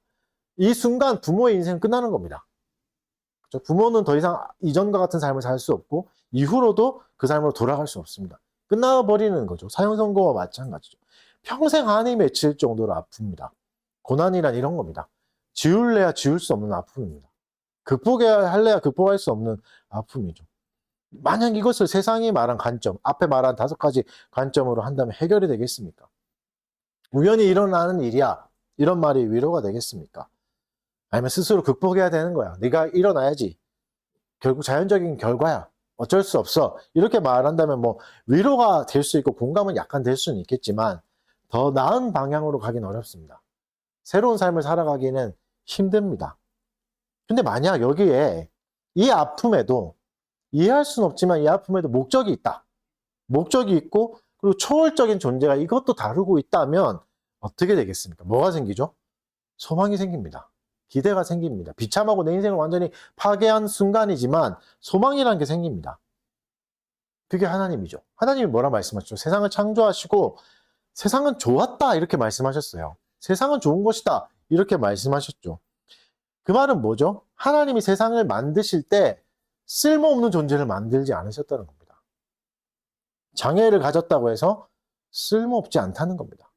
이 순간 부모의 인생은 끝나는 겁니다. 그렇죠? 부모는 더 이상 이전과 같은 삶을 살 수 없고 이후로도 그 삶으로 돌아갈 수 없습니다. 끝나버리는 거죠. 사형선고와 마찬가지죠. 평생 한이 맺힐 정도로 아픕니다. 고난이란 이런 겁니다. 지울래야 지울 수 없는 아픔입니다. 극복해야 할래야 극복할 수 없는 아픔이죠. 만약 이것을 세상이 말한 관점, 앞에 말한 5가지 관점으로 한다면 해결이 되겠습니까? 우연히 일어나는 일이야. 이런 말이 위로가 되겠습니까? 아니면 스스로 극복해야 되는 거야. 네가 일어나야지. 결국 자연적인 결과야. 어쩔 수 없어. 이렇게 말한다면 뭐 위로가 될 수 있고 공감은 약간 될 수는 있겠지만 더 나은 방향으로 가긴 어렵습니다. 새로운 삶을 살아가기는 힘듭니다. 근데 만약 여기에 이 아픔에도 이해할 수는 없지만 이 아픔에도 목적이 있다. 목적이 있고 그리고 초월적인 존재가 이것도 다루고 있다면 어떻게 되겠습니까? 뭐가 생기죠? 소망이 생깁니다. 기대가 생깁니다. 비참하고 내 인생을 완전히 파괴한 순간이지만 소망이라는 게 생깁니다. 그게 하나님이죠. 하나님이 뭐라 말씀하셨죠? 세상을 창조하시고 세상은 좋았다 이렇게 말씀하셨어요. 세상은 좋은 것이다 이렇게 말씀하셨죠. 그 말은 뭐죠? 하나님이 세상을 만드실 때 쓸모없는 존재를 만들지 않으셨다는 겁니다. 장애를 가졌다고 해서 쓸모없지 않다는 겁니다.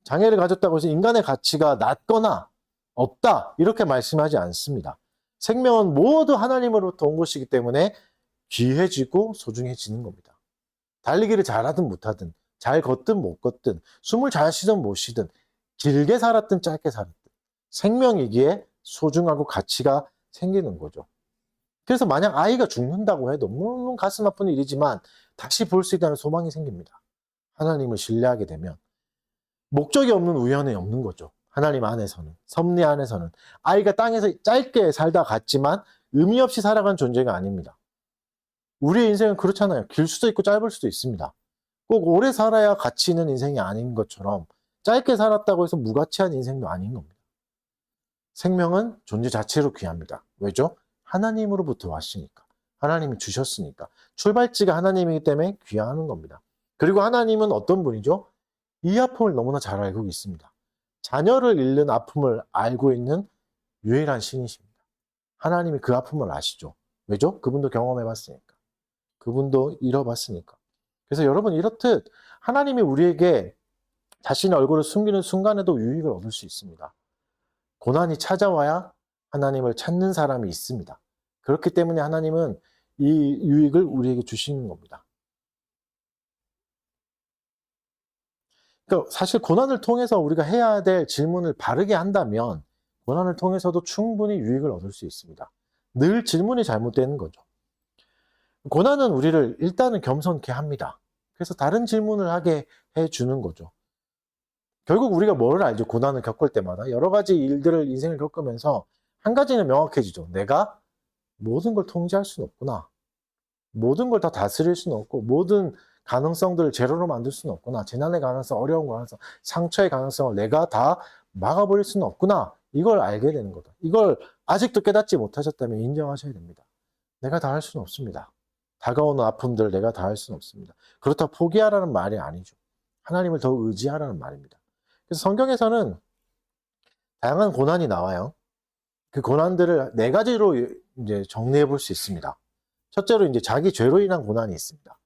장애를 가졌다고 해서 인간의 가치가 낮거나 없다 이렇게 말씀하지 않습니다. 생명은 모두 하나님으로부터 온 것이기 때문에 귀해지고 소중해지는 겁니다. 달리기를 잘하든 못하든 잘 걷든 못 걷든 숨을 잘 쉬든 못 쉬든 길게 살았든 짧게 살았든 생명이기에 소중하고 가치가 생기는 거죠. 그래서 만약 아이가 죽는다고 해도 물론 가슴 아픈 일이지만 다시 볼 수 있다는 소망이 생깁니다. 하나님을 신뢰하게 되면 목적이 없는 우연이 없는 거죠. 하나님 안에서는, 섭리 안에서는 아이가 땅에서 짧게 살다 갔지만 의미 없이 살아간 존재가 아닙니다. 우리의 인생은 그렇잖아요. 길 수도 있고 짧을 수도 있습니다. 꼭 오래 살아야 가치 있는 인생이 아닌 것처럼 짧게 살았다고 해서 무가치한 인생도 아닌 겁니다. 생명은 존재 자체로 귀합니다. 왜죠? 하나님으로부터 왔으니까. 하나님이 주셨으니까. 출발지가 하나님이기 때문에 귀하는 겁니다. 그리고 하나님은 어떤 분이죠? 이 아픔을 너무나 잘 알고 있습니다. 자녀를 잃는 아픔을 알고 있는 유일한 신이십니다. 하나님이 그 아픔을 아시죠. 왜죠? 그분도 경험해봤으니까. 그분도 잃어봤으니까. 그래서 여러분 이렇듯 하나님이 우리에게 자신의 얼굴을 숨기는 순간에도 유익을 얻을 수 있습니다. 고난이 찾아와야 하나님을 찾는 사람이 있습니다. 그렇기 때문에 하나님은 이 유익을 우리에게 주시는 겁니다. 그러니까 사실 고난을 통해서 우리가 해야 될 질문을 바르게 한다면 고난을 통해서도 충분히 유익을 얻을 수 있습니다. 늘 질문이 잘못되는 거죠. 고난은 우리를 일단은 겸손케 합니다. 그래서 다른 질문을 하게 해주는 거죠. 결국 우리가 뭘 알죠? 고난을 겪을 때마다 여러 가지 일들을 인생을 겪으면서 한 가지는 명확해지죠. 내가 모든 걸 통제할 수는 없구나. 모든 걸 다 다스릴 수는 없고 모든 가능성들을 제로로 만들 수는 없구나. 재난의 가능성, 어려운 가능성, 상처의 가능성을 내가 다 막아버릴 수는 없구나. 이걸 알게 되는 거다. 이걸 아직도 깨닫지 못하셨다면 인정하셔야 됩니다. 내가 다 할 수는 없습니다. 다가오는 아픔들을 내가 다 할 수는 없습니다. 그렇다고 포기하라는 말이 아니죠. 하나님을 더 의지하라는 말입니다. 그래서 성경에서는 다양한 고난이 나와요. 그 고난들을 네 가지로 이제 정리해 볼 수 있습니다. 첫째로 이제 자기 죄로 인한 고난이 있습니다.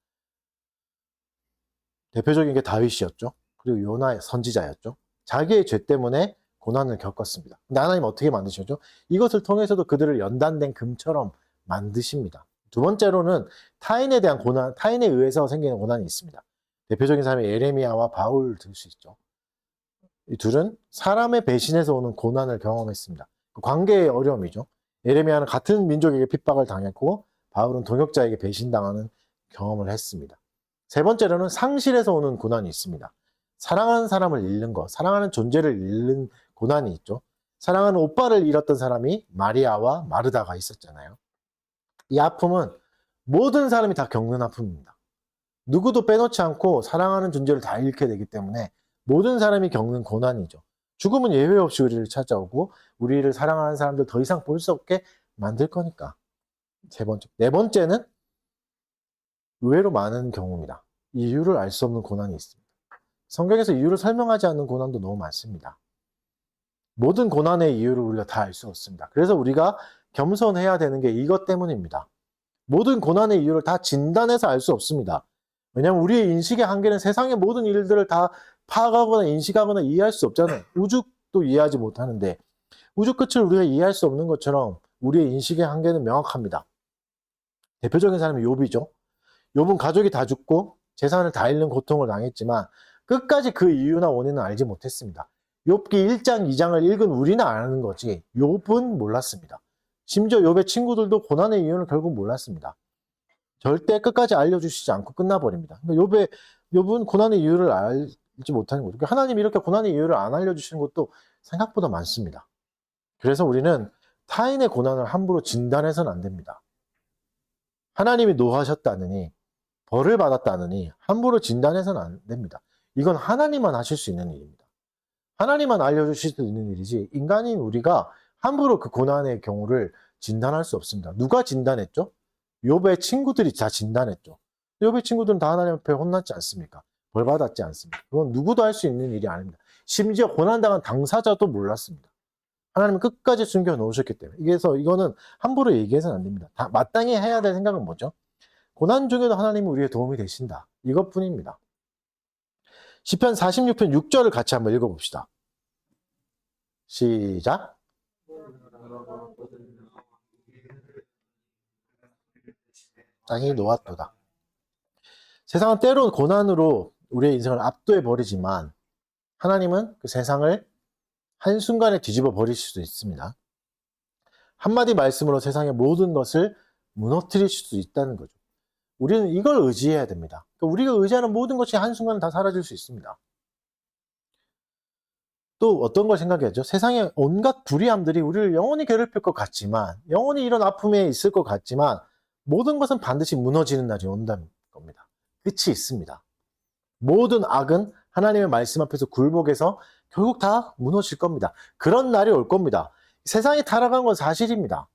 대표적인 게 다윗이었죠. 그리고 요나 선지자였죠. 자기의 죄 때문에 고난을 겪었습니다. 근데 하나님 어떻게 만드셨죠? 이것을 통해서도 그들을 연단된 금처럼 만드십니다. 두 번째로는 타인에 대한 고난, 타인에 의해서 생기는 고난이 있습니다. 대표적인 사람이 에레미야와 바울을 들 수 있죠. 이 둘은 사람의 배신에서 오는 고난을 경험했습니다. 그 관계의 어려움이죠. 에레미야는 같은 민족에게 핍박을 당했고 바울은 동역자에게 배신당하는 경험을 했습니다. 세 번째로는 상실에서 오는 고난이 있습니다. 사랑하는 사람을 잃는 것, 사랑하는 존재를 잃는 고난이 있죠. 사랑하는 오빠를 잃었던 사람이 마리아와 마르다가 있었잖아요. 이 아픔은 모든 사람이 다 겪는 아픔입니다. 누구도 빼놓지 않고 사랑하는 존재를 다 잃게 되기 때문에 모든 사람이 겪는 고난이죠. 죽음은 예외 없이 우리를 찾아오고 우리를 사랑하는 사람들 더 이상 볼 수 없게 만들 거니까. 세 번째. 네 번째는 의외로 많은 경우입니다. 이유를 알 수 없는 고난이 있습니다. 성경에서 이유를 설명하지 않는 고난도 너무 많습니다. 모든 고난의 이유를 우리가 다 알 수 없습니다. 그래서 우리가 겸손해야 되는 게 이것 때문입니다. 모든 고난의 이유를 다 진단해서 알 수 없습니다. 왜냐하면 우리의 인식의 한계는 세상의 모든 일들을 다 파악하거나 인식하거나 이해할 수 없잖아요. 우주도 이해하지 못하는데 우주 끝을 우리가 이해할 수 없는 것처럼 우리의 인식의 한계는 명확합니다. 대표적인 사람이 욥이죠. 욥은 가족이 다 죽고 재산을 다 잃는 고통을 당했지만 끝까지 그 이유나 원인은 알지 못했습니다. 욥기 1장, 2장을 읽은 우리는 아는 거지 욥은 몰랐습니다. 심지어 욥의 친구들도 고난의 이유는 결국 몰랐습니다. 절대 끝까지 알려주시지 않고 끝나버립니다. 그러니까 욥은 고난의 이유를 알지 못하는 거죠. 하나님이 이렇게 고난의 이유를 안 알려주시는 것도 생각보다 많습니다. 그래서 우리는 타인의 고난을 함부로 진단해서는 안 됩니다. 하나님이 노하셨다느니 벌을 받았다느니 함부로 진단해서는 안 됩니다. 이건 하나님만 하실 수 있는 일입니다. 하나님만 알려주실 수 있는 일이지 인간인 우리가 함부로 그 고난의 경우를 진단할 수 없습니다. 누가 진단했죠? 욥의 친구들이 다 진단했죠. 욥의 친구들은 다 하나님 앞에 혼났지 않습니까? 벌 받았지 않습니까? 그건 누구도 할 수 있는 일이 아닙니다. 심지어 고난당한 당사자도 몰랐습니다. 하나님은 끝까지 숨겨놓으셨기 때문에. 그래서 이거는 함부로 얘기해서는 안 됩니다. 다 마땅히 해야 될 생각은 뭐죠? 고난 중에도 하나님이 우리의 도움이 되신다. 이것뿐입니다. 시편 46편 6절을 같이 한번 읽어봅시다. 시작. 땅이 놓았도다. 세상은 때로 고난으로 우리의 인생을 압도해 버리지만 하나님은 그 세상을 한순간에 뒤집어 버릴 수도 있습니다. 한마디 말씀으로 세상의 모든 것을 무너뜨릴 수도 있다는 거죠. 우리는 이걸 의지해야 됩니다. 그러니까 우리가 의지하는 모든 것이 한순간에 다 사라질 수 있습니다. 또 어떤 걸 생각해야죠? 세상의 온갖 불의함들이 우리를 영원히 괴롭힐 것 같지만, 영원히 이런 아픔에 있을 것 같지만 모든 것은 반드시 무너지는 날이 온다는 겁니다. 끝이 있습니다. 모든 악은 하나님의 말씀 앞에서 굴복해서 결국 다 무너질 겁니다. 그런 날이 올 겁니다. 세상이 타락한 건 사실입니다.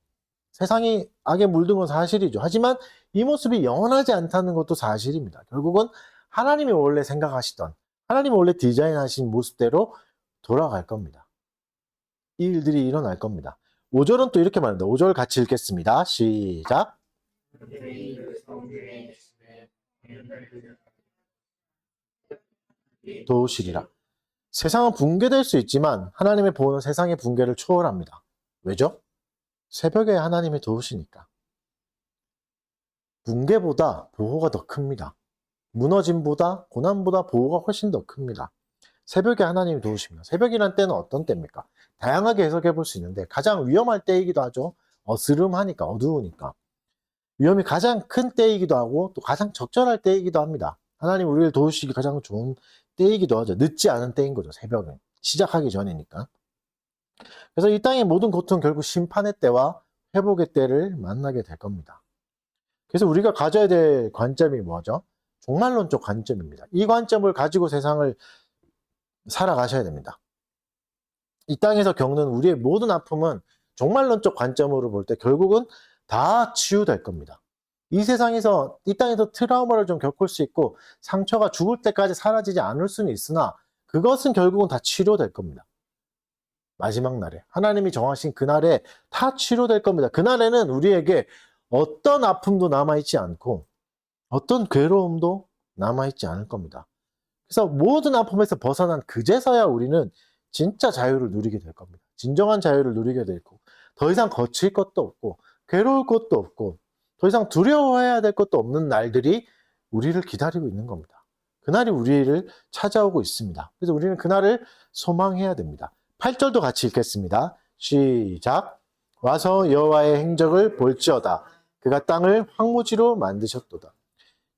세상이 악에 물든 건 사실이죠. 하지만 이 모습이 영원하지 않다는 것도 사실입니다. 결국은 하나님이 원래 생각하시던, 하나님이 원래 디자인하신 모습대로 돌아갈 겁니다. 이 일들이 일어날 겁니다. 5절은 또 이렇게 말합니다. 5절 같이 읽겠습니다. 시작. 도우시리라. 세상은 붕괴될 수 있지만 하나님의 보호는 세상의 붕괴를 초월합니다. 왜죠? 새벽에 하나님이 도우시니까. 붕괴보다 보호가 더 큽니다. 무너짐보다, 고난보다 보호가 훨씬 더 큽니다. 새벽에 하나님이 도우십니다. 새벽이란 때는 어떤 때입니까? 다양하게 해석해 볼 수 있는데 가장 위험할 때이기도 하죠. 어스름하니까, 어두우니까. 위험이 가장 큰 때이기도 하고 또 가장 적절할 때이기도 합니다. 하나님 우리를 도우시기 가장 좋은 때이기도 하죠. 늦지 않은 때인 거죠. 새벽은. 시작하기 전이니까. 그래서 이 땅의 모든 고통 결국 심판의 때와 회복의 때를 만나게 될 겁니다. 그래서 우리가 가져야 될 관점이 뭐죠? 종말론적 관점입니다. 이 관점을 가지고 세상을 살아가셔야 됩니다. 이 땅에서 겪는 우리의 모든 아픔은 종말론적 관점으로 볼 때 결국은 다 치유될 겁니다. 이 세상에서, 이 땅에서 트라우마를 좀 겪을 수 있고 상처가 죽을 때까지 사라지지 않을 수는 있으나 그것은 결국은 다 치료될 겁니다. 마지막 날에 하나님이 정하신 그날에 다 치료될 겁니다. 그날에는 우리에게 어떤 아픔도 남아있지 않고 어떤 괴로움도 남아있지 않을 겁니다. 그래서 모든 아픔에서 벗어난 그제서야 우리는 진짜 자유를 누리게 될 겁니다. 진정한 자유를 누리게 되고 더 이상 거칠 것도 없고 괴로울 것도 없고 더 이상 두려워해야 될 것도 없는 날들이 우리를 기다리고 있는 겁니다. 그날이 우리를 찾아오고 있습니다. 그래서 우리는 그날을 소망해야 됩니다. 8절도 같이 읽겠습니다. 시작. 와서 여호와의 행적을 볼지어다. 그가 땅을 황무지로 만드셨도다.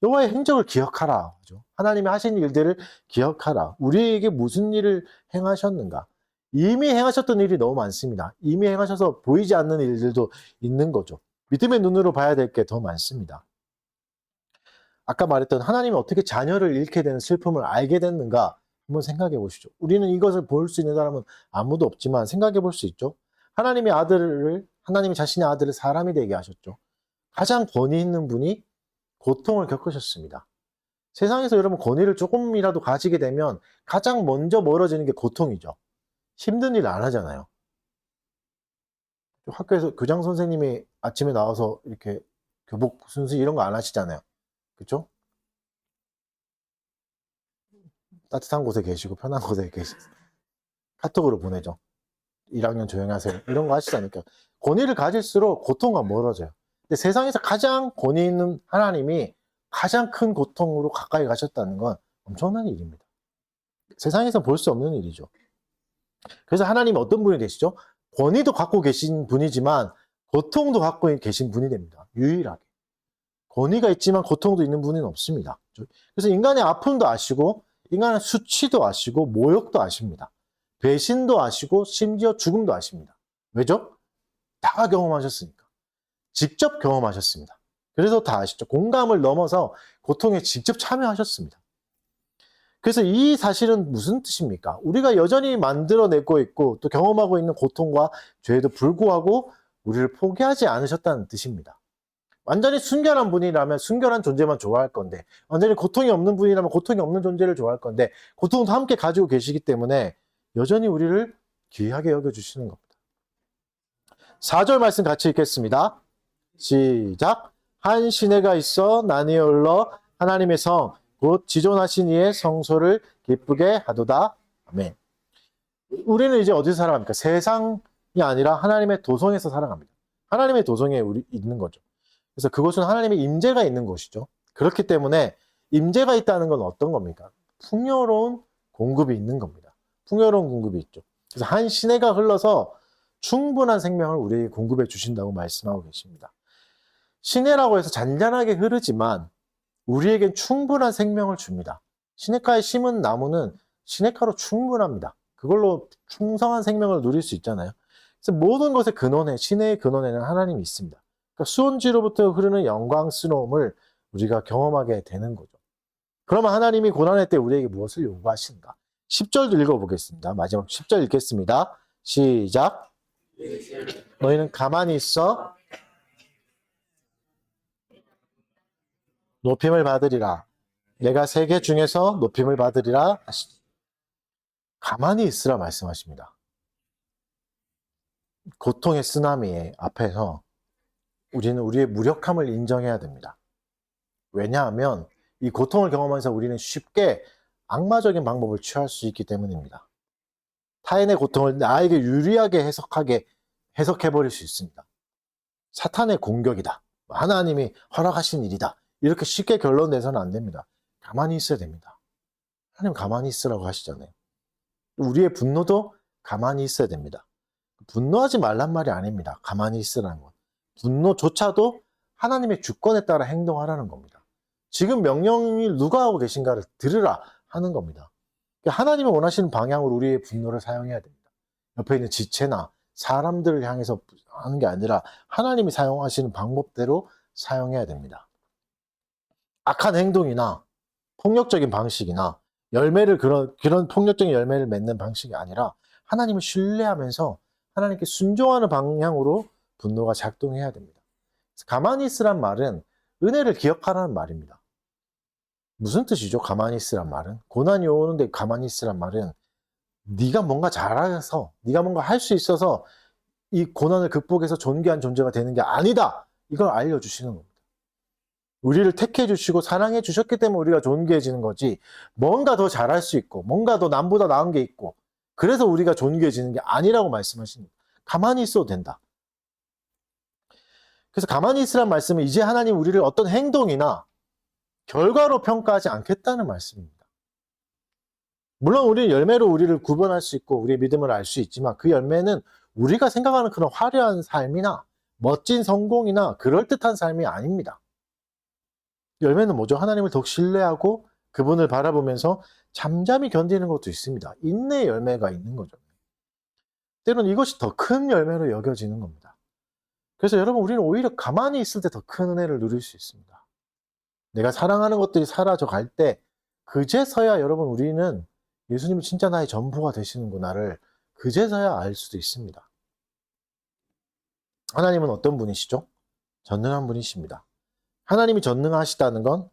여호와의 행적을 기억하라. 하나님이 하신 일들을 기억하라. 우리에게 무슨 일을 행하셨는가? 이미 행하셨던 일이 너무 많습니다. 이미 행하셔서 보이지 않는 일들도 있는 거죠. 믿음의 눈으로 봐야 될 게 더 많습니다. 아까 말했던 하나님이 어떻게 자녀를 잃게 되는 슬픔을 알게 됐는가 한번 생각해 보시죠. 우리는 이것을 볼 수 있는 사람은 아무도 없지만 생각해 볼 수 있죠. 하나님이 자신의 아들을 사람이 되게 하셨죠. 가장 권위 있는 분이 고통을 겪으셨습니다. 세상에서 여러분 권위를 조금이라도 가지게 되면 가장 먼저 멀어지는 게 고통이죠. 힘든 일 안 하잖아요. 학교에서 교장 선생님이 아침에 나와서 이렇게 교복 순수 이런 거 안 하시잖아요. 그렇죠? 따뜻한 곳에 계시고 편한 곳에 계시고 카톡으로 보내죠. 1학년 조용히 하세요. 이런 거 하시지 않을까? 권위를 가질수록 고통과 멀어져요. 근데 세상에서 가장 권위 있는 하나님이 가장 큰 고통으로 가까이 가셨다는 건 엄청난 일입니다. 세상에서 볼 수 없는 일이죠. 그래서 하나님이 어떤 분이 되시죠? 권위도 갖고 계신 분이지만 고통도 갖고 계신 분이 됩니다. 유일하게. 권위가 있지만 고통도 있는 분은 없습니다. 그래서 인간의 아픔도 아시고 인간의 수치도 아시고 모욕도 아십니다. 배신도 아시고 심지어 죽음도 아십니다. 왜죠? 다 경험하셨으니까. 직접 경험하셨습니다. 그래서 다 아시죠. 공감을 넘어서 고통에 직접 참여하셨습니다. 그래서 이 사실은 무슨 뜻입니까? 우리가 여전히 만들어내고 있고 또 경험하고 있는 고통과 죄에도 불구하고 우리를 포기하지 않으셨다는 뜻입니다. 완전히 순결한 분이라면 순결한 존재만 좋아할 건데, 완전히 고통이 없는 분이라면 고통이 없는 존재를 좋아할 건데, 고통도 함께 가지고 계시기 때문에 여전히 우리를 귀하게 여겨주시는 겁니다. 4절 말씀 같이 읽겠습니다. 시작. 한 시내가 있어 나뉘어 흘러 하나님의 성 곧 지존하신 이의 성소를 기쁘게 하도다. 아멘. 우리는 이제 어디서 살아갑니까? 세상이 아니라 하나님의 도성에서 살아갑니다. 하나님의 도성에 우리 있는 거죠. 그래서 그곳은 하나님의 임재가 있는 곳이죠. 그렇기 때문에 임재가 있다는 건 어떤 겁니까? 풍요로운 공급이 있는 겁니다. 풍요로운 공급이 있죠. 그래서 한 시내가 흘러서 충분한 생명을 우리에게 공급해 주신다고 말씀하고 계십니다. 시내라고 해서 잔잔하게 흐르지만 우리에겐 충분한 생명을 줍니다. 시냇가에 심은 나무는 시냇가로 충분합니다. 그걸로 충성한 생명을 누릴 수 있잖아요. 그래서 모든 것의 근원에, 시내의 근원에는 하나님이 있습니다. 그러니까 수온지로부터 흐르는 영광스러움을 우리가 경험하게 되는 거죠. 그러면 하나님이 고난의 때 우리에게 무엇을 요구하시는가? 10절도 읽어보겠습니다. 마지막 10절 읽겠습니다. 시작. 너희는 가만히 있어 높임을 받으리라. 내가 세계 중에서 높임을 받으리라. 가만히 있으라 말씀하십니다. 고통의 쓰나미 앞에서 우리는 우리의 무력함을 인정해야 됩니다. 왜냐하면 이 고통을 경험하면서 우리는 쉽게 악마적인 방법을 취할 수 있기 때문입니다. 타인의 고통을 나에게 유리하게 해석해버릴 수 있습니다. 사탄의 공격이다. 하나님이 허락하신 일이다. 이렇게 쉽게 결론 내서는 안 됩니다. 가만히 있어야 됩니다. 하나님 가만히 있으라고 하시잖아요. 우리의 분노도 가만히 있어야 됩니다. 분노하지 말란 말이 아닙니다. 가만히 있으라는 건. 분노조차도 하나님의 주권에 따라 행동하라는 겁니다. 지금 명령이 누가 하고 계신가를 들으라 하는 겁니다. 하나님이 원하시는 방향으로 우리의 분노를 사용해야 됩니다. 옆에 있는 지체나 사람들을 향해서 하는 게 아니라 하나님이 사용하시는 방법대로 사용해야 됩니다. 악한 행동이나 폭력적인 방식이나 그런 폭력적인 열매를 맺는 방식이 아니라 하나님을 신뢰하면서 하나님께 순종하는 방향으로 분노가 작동해야 됩니다. 가만히 있으란 말은 은혜를 기억하라는 말입니다. 무슨 뜻이죠? 가만히 있으란 말은? 고난이 오는데 가만히 있으란 말은 네가 뭔가 잘해서 네가 뭔가 할 수 있어서 이 고난을 극복해서 존귀한 존재가 되는 게 아니다. 이걸 알려주시는 겁니다. 우리를 택해 주시고 사랑해 주셨기 때문에 우리가 존귀해지는 거지, 뭔가 더 잘할 수 있고 뭔가 더 남보다 나은 게 있고 그래서 우리가 존귀해지는 게 아니라고 말씀하십니다. 가만히 있어도 된다. 그래서 가만히 있으란 말씀은 이제 하나님 우리를 어떤 행동이나 결과로 평가하지 않겠다는 말씀입니다. 물론 우리는 열매로 우리를 구분할 수 있고 우리의 믿음을 알 수 있지만 그 열매는 우리가 생각하는 그런 화려한 삶이나 멋진 성공이나 그럴듯한 삶이 아닙니다. 열매는 뭐죠? 하나님을 더욱 신뢰하고 그분을 바라보면서 잠잠히 견디는 것도 있습니다. 인내의 열매가 있는 거죠. 때로는 이것이 더 큰 열매로 여겨지는 겁니다. 그래서 여러분, 우리는 오히려 가만히 있을 때 더 큰 은혜를 누릴 수 있습니다. 내가 사랑하는 것들이 사라져 갈 때 그제서야 여러분, 우리는 예수님이 진짜 나의 전부가 되시는구나를 그제서야 알 수도 있습니다. 하나님은 어떤 분이시죠? 전능한 분이십니다. 하나님이 전능하시다는 건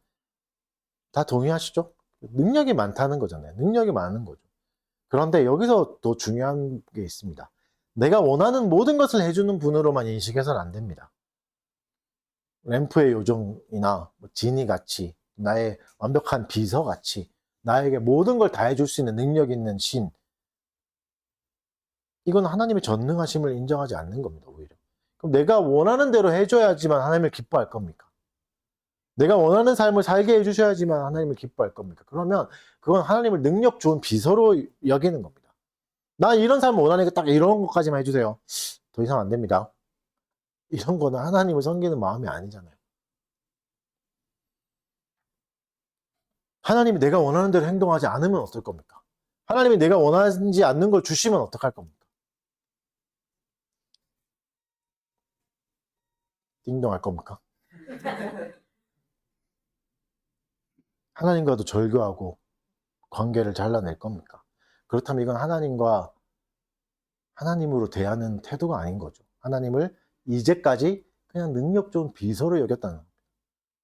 다 동의하시죠? 능력이 많다는 거잖아요. 능력이 많은 거죠. 그런데 여기서 또 중요한 게 있습니다. 내가 원하는 모든 것을 해주는 분으로만 인식해서는 안 됩니다. 램프의 요정이나 지니 같이, 나의 완벽한 비서 같이 나에게 모든 걸 다 해줄 수 있는 능력 있는 신, 이건 하나님의 전능하심을 인정하지 않는 겁니다. 오히려. 그럼 내가 원하는 대로 해줘야지만 하나님을 기뻐할 겁니까? 내가 원하는 삶을 살게 해주셔야지만 하나님을 기뻐할 겁니까? 그러면 그건 하나님을 능력 좋은 비서로 여기는 겁니다. 나 이런 삶을 원하니까 딱 이런 것까지만 해주세요. 더 이상 안 됩니다. 이런 거는 하나님을 섬기는 마음이 아니잖아요. 하나님이 내가 원하는 대로 행동하지 않으면 어떨 겁니까? 하나님이 내가 원하지 않는 걸 주시면 어떡할 겁니까? 띵동할 겁니까? 하나님과도 절교하고 관계를 잘라낼 겁니까? 그렇다면 이건 하나님으로 대하는 태도가 아닌 거죠. 하나님을 이제까지 그냥 능력 좋은 비서로 여겼다는 겁니다.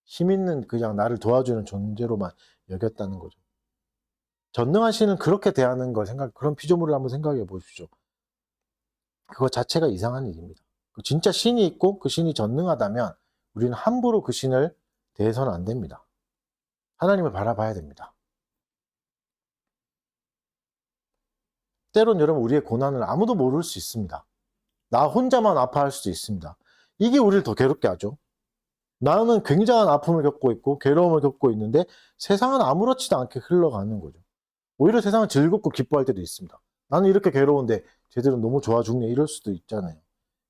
힘 있는 그냥 나를 도와주는 존재로만 여겼다는 거죠. 전능하시는 그렇게 대하는 걸 그런 피조물을 한번 생각해 보십시오. 그거 자체가 이상한 일입니다. 진짜 신이 있고 그 신이 전능하다면 우리는 함부로 그 신을 대해서는 안 됩니다. 하나님을 바라봐야 됩니다. 때론 여러분 우리의 고난을 아무도 모를 수 있습니다. 나 혼자만 아파할 수도 있습니다. 이게 우리를 더 괴롭게 하죠. 나는 굉장한 아픔을 겪고 있고 괴로움을 겪고 있는데 세상은 아무렇지도 않게 흘러가는 거죠. 오히려 세상은 즐겁고 기뻐할 때도 있습니다. 나는 이렇게 괴로운데 쟤들은 너무 좋아 죽네 이럴 수도 있잖아요.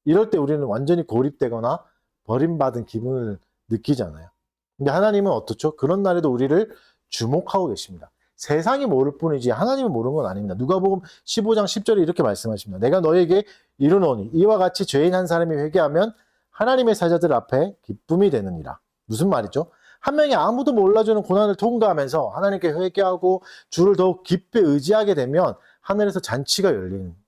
이럴 때 우리는 완전히 고립되거나 버림받은 기분을 느끼잖아요. 근데 하나님은 어떻죠? 그런 날에도 우리를 주목하고 계십니다. 세상이 모를 뿐이지 하나님은 모르는 건 아닙니다. 누가복음 15장 10절에 이렇게 말씀하십니다. 내가 너에게 이르노니 이와 같이 죄인 한 사람이 회개하면 하나님의 사자들 앞에 기쁨이 되느니라. 무슨 말이죠? 한 명이 아무도 몰라주는 고난을 통과하면서 하나님께 회개하고 주를 더욱 깊이 의지하게 되면 하늘에서 잔치가 열립니다.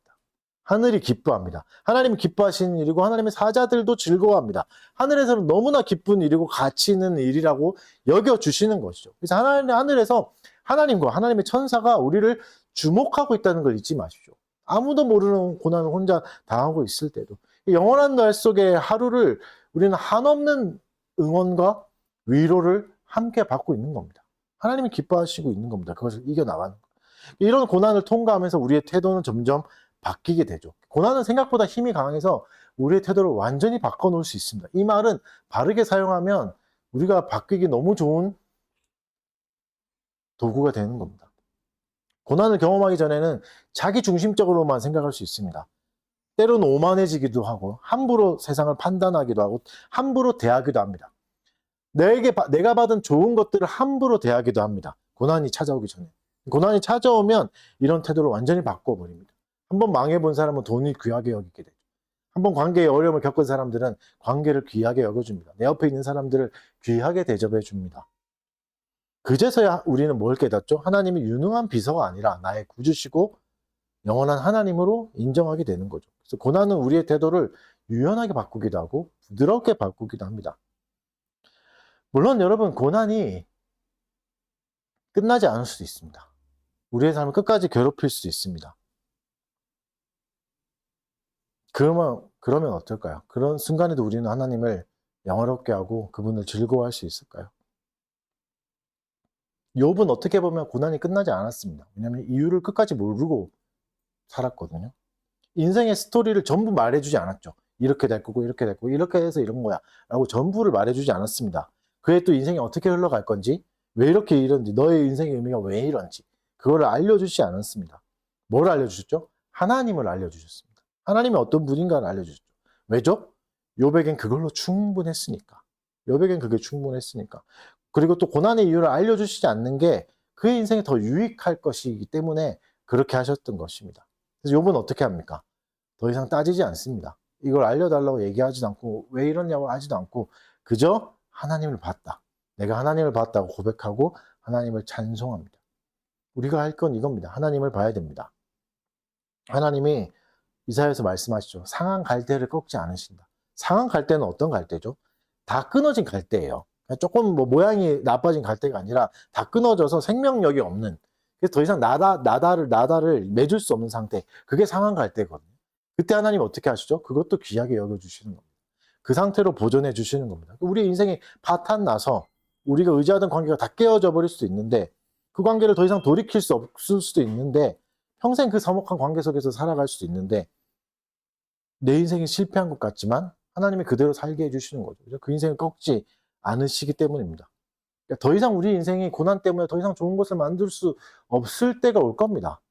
하늘이 기뻐합니다. 하나님이 기뻐하시는 일이고 하나님의 사자들도 즐거워합니다. 하늘에서는 너무나 기쁜 일이고 가치 있는 일이라고 여겨주시는 것이죠. 그래서 하늘에서 하나님과 하나님의 천사가 우리를 주목하고 있다는 걸 잊지 마십시오. 아무도 모르는 고난을 혼자 당하고 있을 때도 영원한 날 속의 하루를 우리는 한없는 응원과 위로를 함께 받고 있는 겁니다. 하나님이 기뻐하시고 있는 겁니다. 그것을 이겨나가는 거예요. 이런 고난을 통과하면서 우리의 태도는 점점 바뀌게 되죠. 고난은 생각보다 힘이 강해서 우리의 태도를 완전히 바꿔놓을 수 있습니다. 이 말은 바르게 사용하면 우리가 바뀌기 너무 좋은 도구가 되는 겁니다. 고난을 경험하기 전에는 자기 중심적으로만 생각할 수 있습니다. 때로는 오만해지기도 하고 함부로 세상을 판단하기도 하고 함부로 대하기도 합니다. 내가 받은 좋은 것들을 함부로 대하기도 합니다. 고난이 찾아오기 전에. 고난이 찾아오면 이런 태도를 완전히 바꿔버립니다. 한번 망해본 사람은 돈이 귀하게 여기게 되죠. 한번 관계에 어려움을 겪은 사람들은 관계를 귀하게 여겨줍니다. 내 옆에 있는 사람들을 귀하게 대접해줍니다. 그제서야 우리는 뭘 깨닫죠? 하나님이 유능한 비서가 아니라 나의 구주시고 영원한 하나님으로 인정하게 되는 거죠. 그래서 고난은 우리의 태도를 유연하게 바꾸기도 하고 부드럽게 바꾸기도 합니다. 물론 여러분 고난이 끝나지 않을 수도 있습니다. 우리의 삶을 끝까지 괴롭힐 수도 있습니다. 그러면 어떨까요? 그런 순간에도 우리는 하나님을 영화롭게 하고 그분을 즐거워할 수 있을까요? 욥은 어떻게 보면 고난이 끝나지 않았습니다. 왜냐하면 이유를 끝까지 모르고 살았거든요. 인생의 스토리를 전부 말해주지 않았죠. 이렇게 될 거고 이렇게 될 거고 이렇게 해서 이런 거야 라고 전부를 말해주지 않았습니다. 그의 또 인생이 어떻게 흘러갈 건지 왜 이렇게 이런지 너의 인생의 의미가 왜 이런지 그거를 알려주지 않았습니다. 뭘 알려주셨죠? 하나님을 알려주셨습니다. 하나님이 어떤 분인가를 알려주셨죠. 왜죠? 욥에겐 그걸로 충분했으니까. 욥에겐 그게 충분했으니까. 그리고 또 고난의 이유를 알려주시지 않는 게 그의 인생에 더 유익할 것이기 때문에 그렇게 하셨던 것입니다. 그래서 욥은 어떻게 합니까? 더 이상 따지지 않습니다. 이걸 알려달라고 얘기하지도 않고 왜 이러냐고 하지도 않고 그저 하나님을 봤다. 내가 하나님을 봤다고 고백하고 하나님을 찬송합니다. 우리가 할 건 이겁니다. 하나님을 봐야 됩니다. 하나님이 이사야에서 말씀하시죠. 상한 갈대를 꺾지 않으신다. 상한 갈대는 어떤 갈대죠? 다 끊어진 갈대예요. 조금 모양이 나빠진 갈대가 아니라 다 끊어져서 생명력이 없는. 그래서 더 이상 나다를 맺을 수 없는 상태. 그게 상한 갈대거든요. 그때 하나님 어떻게 하시죠? 그것도 귀하게 여겨주시는 겁니다. 그 상태로 보존해 주시는 겁니다. 우리 인생이 파탄 나서 우리가 의지하던 관계가 다 깨어져 버릴 수도 있는데 그 관계를 더 이상 돌이킬 수 없을 수도 있는데 평생 그 서먹한 관계 속에서 살아갈 수도 있는데 내 인생이 실패한 것 같지만 하나님이 그대로 살게 해주시는 거죠. 그 인생을 꺾지 않으시기 때문입니다. 그러니까 더 이상 우리 인생이 고난 때문에 더 이상 좋은 것을 만들 수 없을 때가 올 겁니다.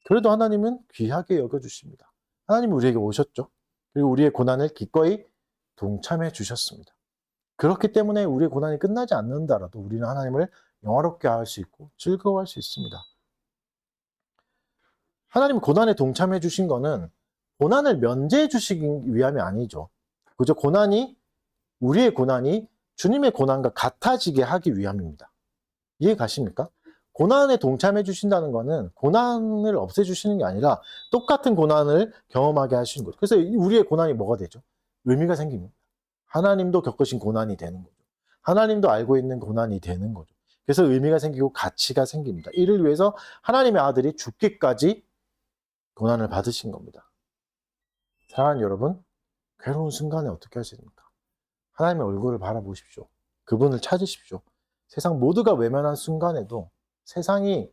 그래도 하나님은 귀하게 여겨주십니다. 하나님은 우리에게 오셨죠. 그리고 우리의 고난을 기꺼이 동참해 주셨습니다. 그렇기 때문에 우리의 고난이 끝나지 않는다라도 우리는 하나님을 영화롭게 할 수 있고 즐거워할 수 있습니다. 하나님이 고난에 동참해 주신 거는 고난을 면제해 주시기 위함이 아니죠. 그저 우리의 고난이 주님의 고난과 같아지게 하기 위함입니다. 이해 가십니까? 고난에 동참해 주신다는 거는 고난을 없애 주시는 게 아니라 똑같은 고난을 경험하게 하시는 거죠. 그래서 우리의 고난이 뭐가 되죠? 의미가 생깁니다. 하나님도 겪으신 고난이 되는 거죠. 하나님도 알고 있는 고난이 되는 거죠. 그래서 의미가 생기고 가치가 생깁니다. 이를 위해서 하나님의 아들이 죽기까지 고난을 받으신 겁니다. 사랑하는 여러분, 괴로운 순간에 어떻게 하십니까? 하나님의 얼굴을 바라보십시오. 그분을 찾으십시오. 세상 모두가 외면한 순간에도, 세상이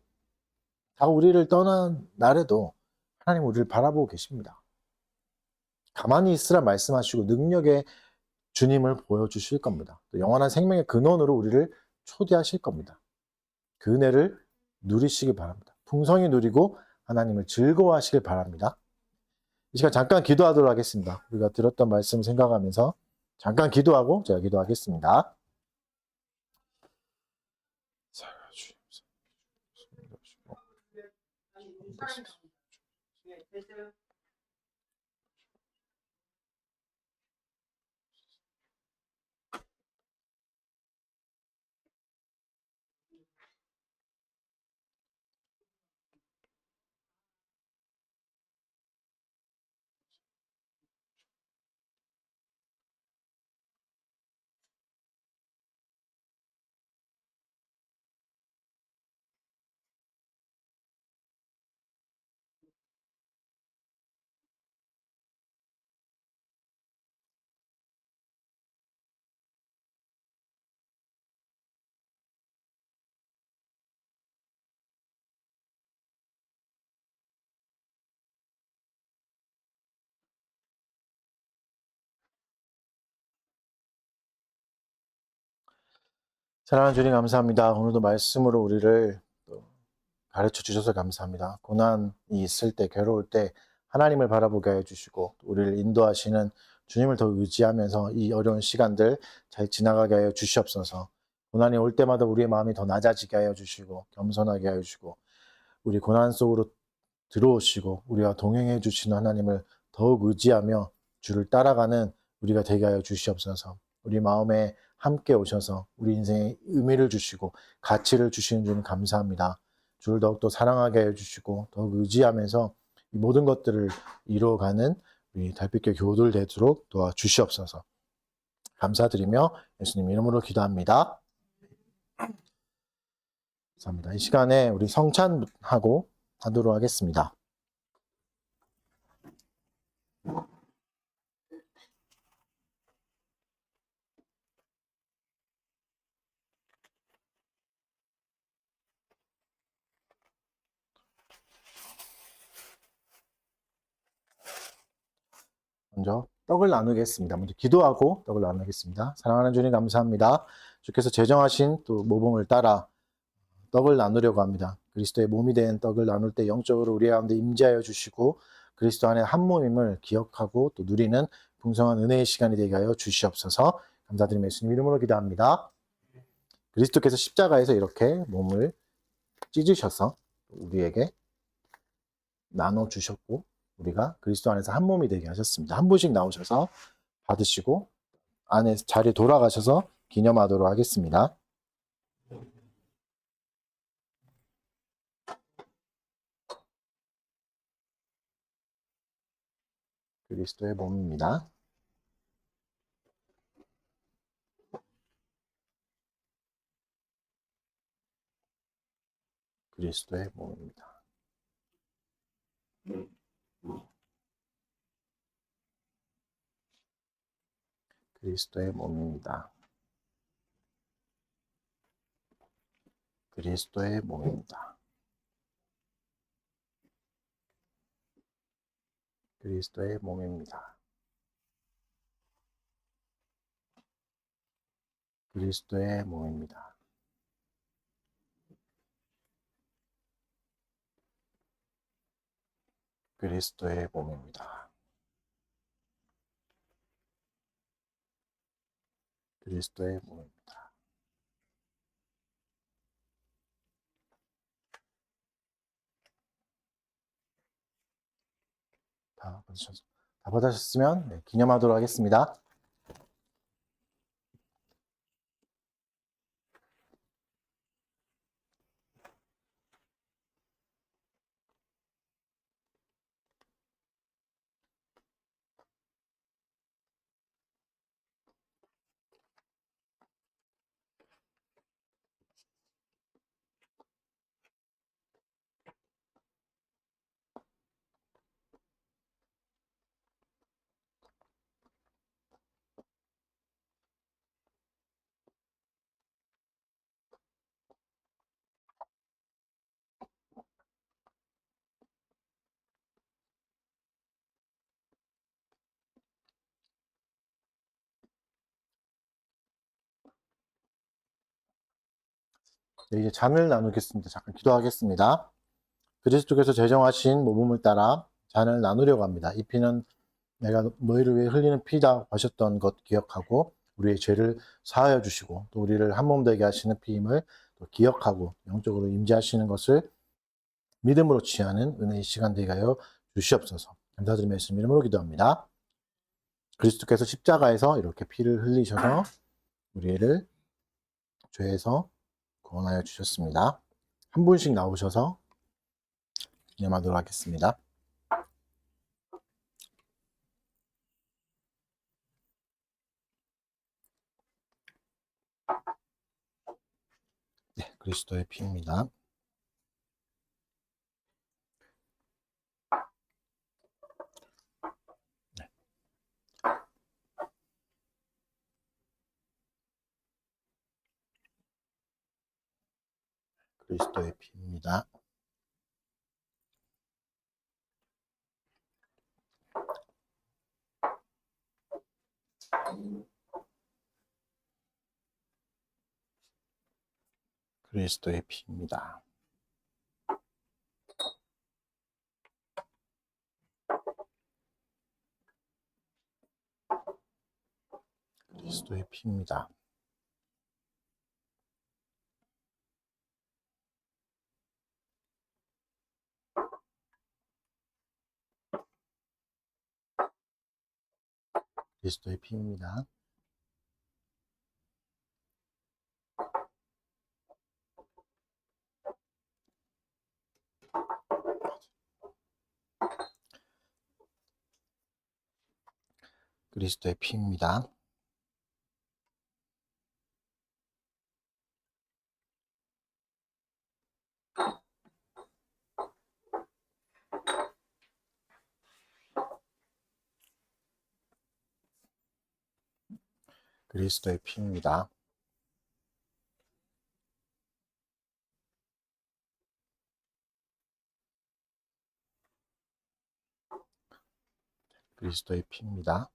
다 우리를 떠난 날에도 하나님 우리를 바라보고 계십니다. 가만히 있으라 말씀하시고 능력의 주님을 보여주실 겁니다. 또 영원한 생명의 근원으로 우리를 초대하실 겁니다. 그 은혜를 누리시기 바랍니다. 풍성히 누리고 하나님을 즐거워하시길 바랍니다. 이 시간 잠깐 기도하도록 하겠습니다. 우리가 들었던 말씀 생각하면서 잠깐 기도하고 제가 기도하겠습니다. 사랑하는 주님 감사합니다. 오늘도 말씀으로 우리를 가르쳐 주셔서 감사합니다. 고난이 있을 때, 괴로울 때 하나님을 바라보게 해주시고 우리를 인도하시는 주님을 더 의지하면서 이 어려운 시간들 잘 지나가게 하여 주시옵소서. 고난이 올 때마다 우리의 마음이 더 낮아지게 하여 주시고 겸손하게 하여 주시고 우리 고난 속으로 들어오시고 우리와 동행해 주시는 하나님을 더욱 의지하며 주를 따라가는 우리가 되게 하여 주시옵소서. 우리 마음에 함께 오셔서 우리 인생에 의미를 주시고 가치를 주시는 주님 감사합니다. 주를 더욱더 사랑하게 해주시고 더욱 의지하면서 이 모든 것들을 이루어가는 우리 달빛교 교우들 되도록 도와주시옵소서. 감사드리며 예수님 이름으로 기도합니다. 감사합니다. 이 시간에 우리 성찬하고 하도록 하겠습니다. 먼저 떡을 나누겠습니다. 먼저 기도하고 떡을 나누겠습니다. 사랑하는 주님 감사합니다. 주께서 제정하신 또 모범을 따라 떡을 나누려고 합니다. 그리스도의 몸이 된 떡을 나눌 때 영적으로 우리 가운데 임재하여 주시고 그리스도 안에 한 몸임을 기억하고 또 누리는 풍성한 은혜의 시간이 되게 하여 주시옵소서. 감사드리며 예수님 이름으로 기도합니다. 그리스도께서 십자가에서 이렇게 몸을 찢으셔서 우리에게 나눠주셨고 우리가 그리스도 안에서 한 몸이 되게 하셨습니다. 한 분씩 나오셔서 받으시고 안에 자리에 돌아가셔서 기념하도록 하겠습니다. 그리스도의 몸입니다. 그리스도의 몸입니다. 그리스도의 몸입니다. 그리스도의 몸입니다. 그리스도의 몸입니다. 그리스도의 몸입니다. 그리스도의 몸입니다. 그리스도의 몸입니다. 다 받으셨으면 네, 기념하도록 하겠습니다. 네, 이제 잔을 나누겠습니다. 잠깐 기도하겠습니다. 그리스도께서 제정하신 모범을 따라 잔을 나누려고 합니다. 이 피는 내가 너희를 위해 흘리는 피다 하셨던 것 기억하고 우리의 죄를 사하여 주시고 또 우리를 한 몸 되게 하시는 피임을 또 기억하고 영적으로 임재하시는 것을 믿음으로 취하는 은혜의 시간 되게 하여 주시옵소서. 감사드리며 예수님 이름으로 기도합니다. 그리스도께서 십자가에서 이렇게 피를 흘리셔서 우리를 죄에서 구원하여 주셨습니다. 한 분씩 나오셔서 기념하도록 하겠습니다. 네, 그리스도의 피입니다. 네. 그리스도의 피입니다. 그리스도의 피입니다. 그리스도의 피입니다. 그리스도의 피입니다. 그리스도의 피입니다. 그리스도의 피입니다. 그리스도의 피입니다.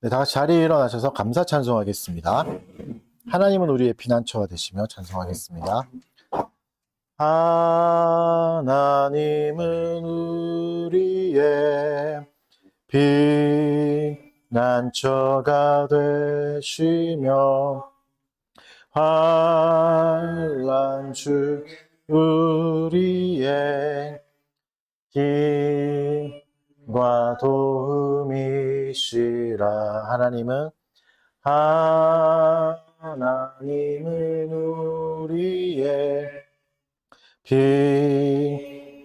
네, 다 같이 자리에 일어나셔서 감사 찬송하겠습니다. 하나님은 우리의 피난처가 되시며 찬송하겠습니다. 하나님은 우리의 피난처가 되시며 환난 중 우리의 힘과 도움이시라. 하나님은 우리의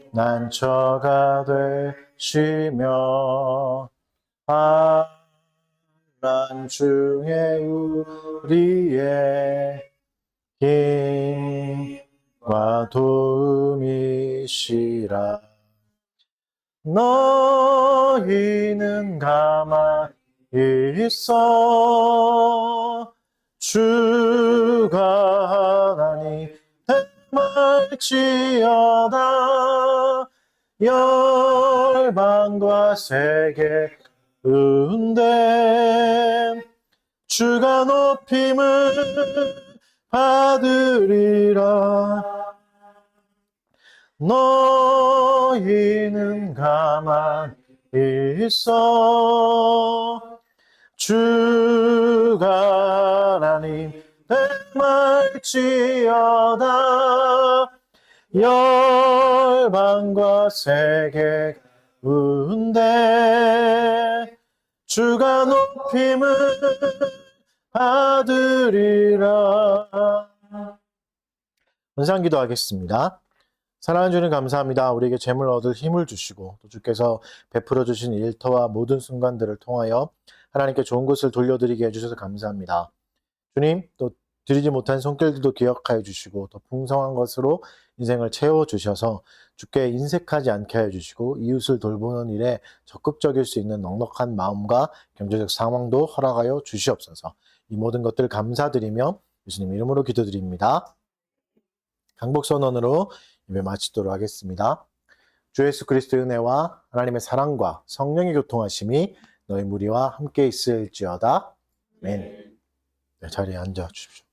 피난처가 되시며 환난 중에 우리의 힘과 도움이시라. 너희는 가만히 있어 주가 하나님 말 말지어다. 열방과 세계 가운데 주가 높임을 받으리라. 너희는 가만히 있어. 주가 하나님 말지어다. 열방과 세계 가운데 주가 높임을 받으리라. 원상 기도하겠습니다. 사랑하는 주님 감사합니다. 우리에게 재물 얻을 힘을 주시고 또 주께서 베풀어 주신 일터와 모든 순간들을 통하여 하나님께 좋은 것을 돌려드리게 해주셔서 감사합니다. 주님, 또 드리지 못한 손길들도 기억하여 주시고 또 풍성한 것으로 인생을 채워주셔서 주께 인색하지 않게 하여 주시고 이웃을 돌보는 일에 적극적일 수 있는 넉넉한 마음과 경제적 상황도 허락하여 주시옵소서. 이 모든 것들 감사드리며 예수님 이름으로 기도드립니다. 강복선언으로 예배 마치도록 하겠습니다. 주 예수 그리스도의 은혜와 하나님의 사랑과 성령의 교통하심이 너희 무리와 함께 있을지어다. 아멘. 네, 자리에 앉아 주십시오.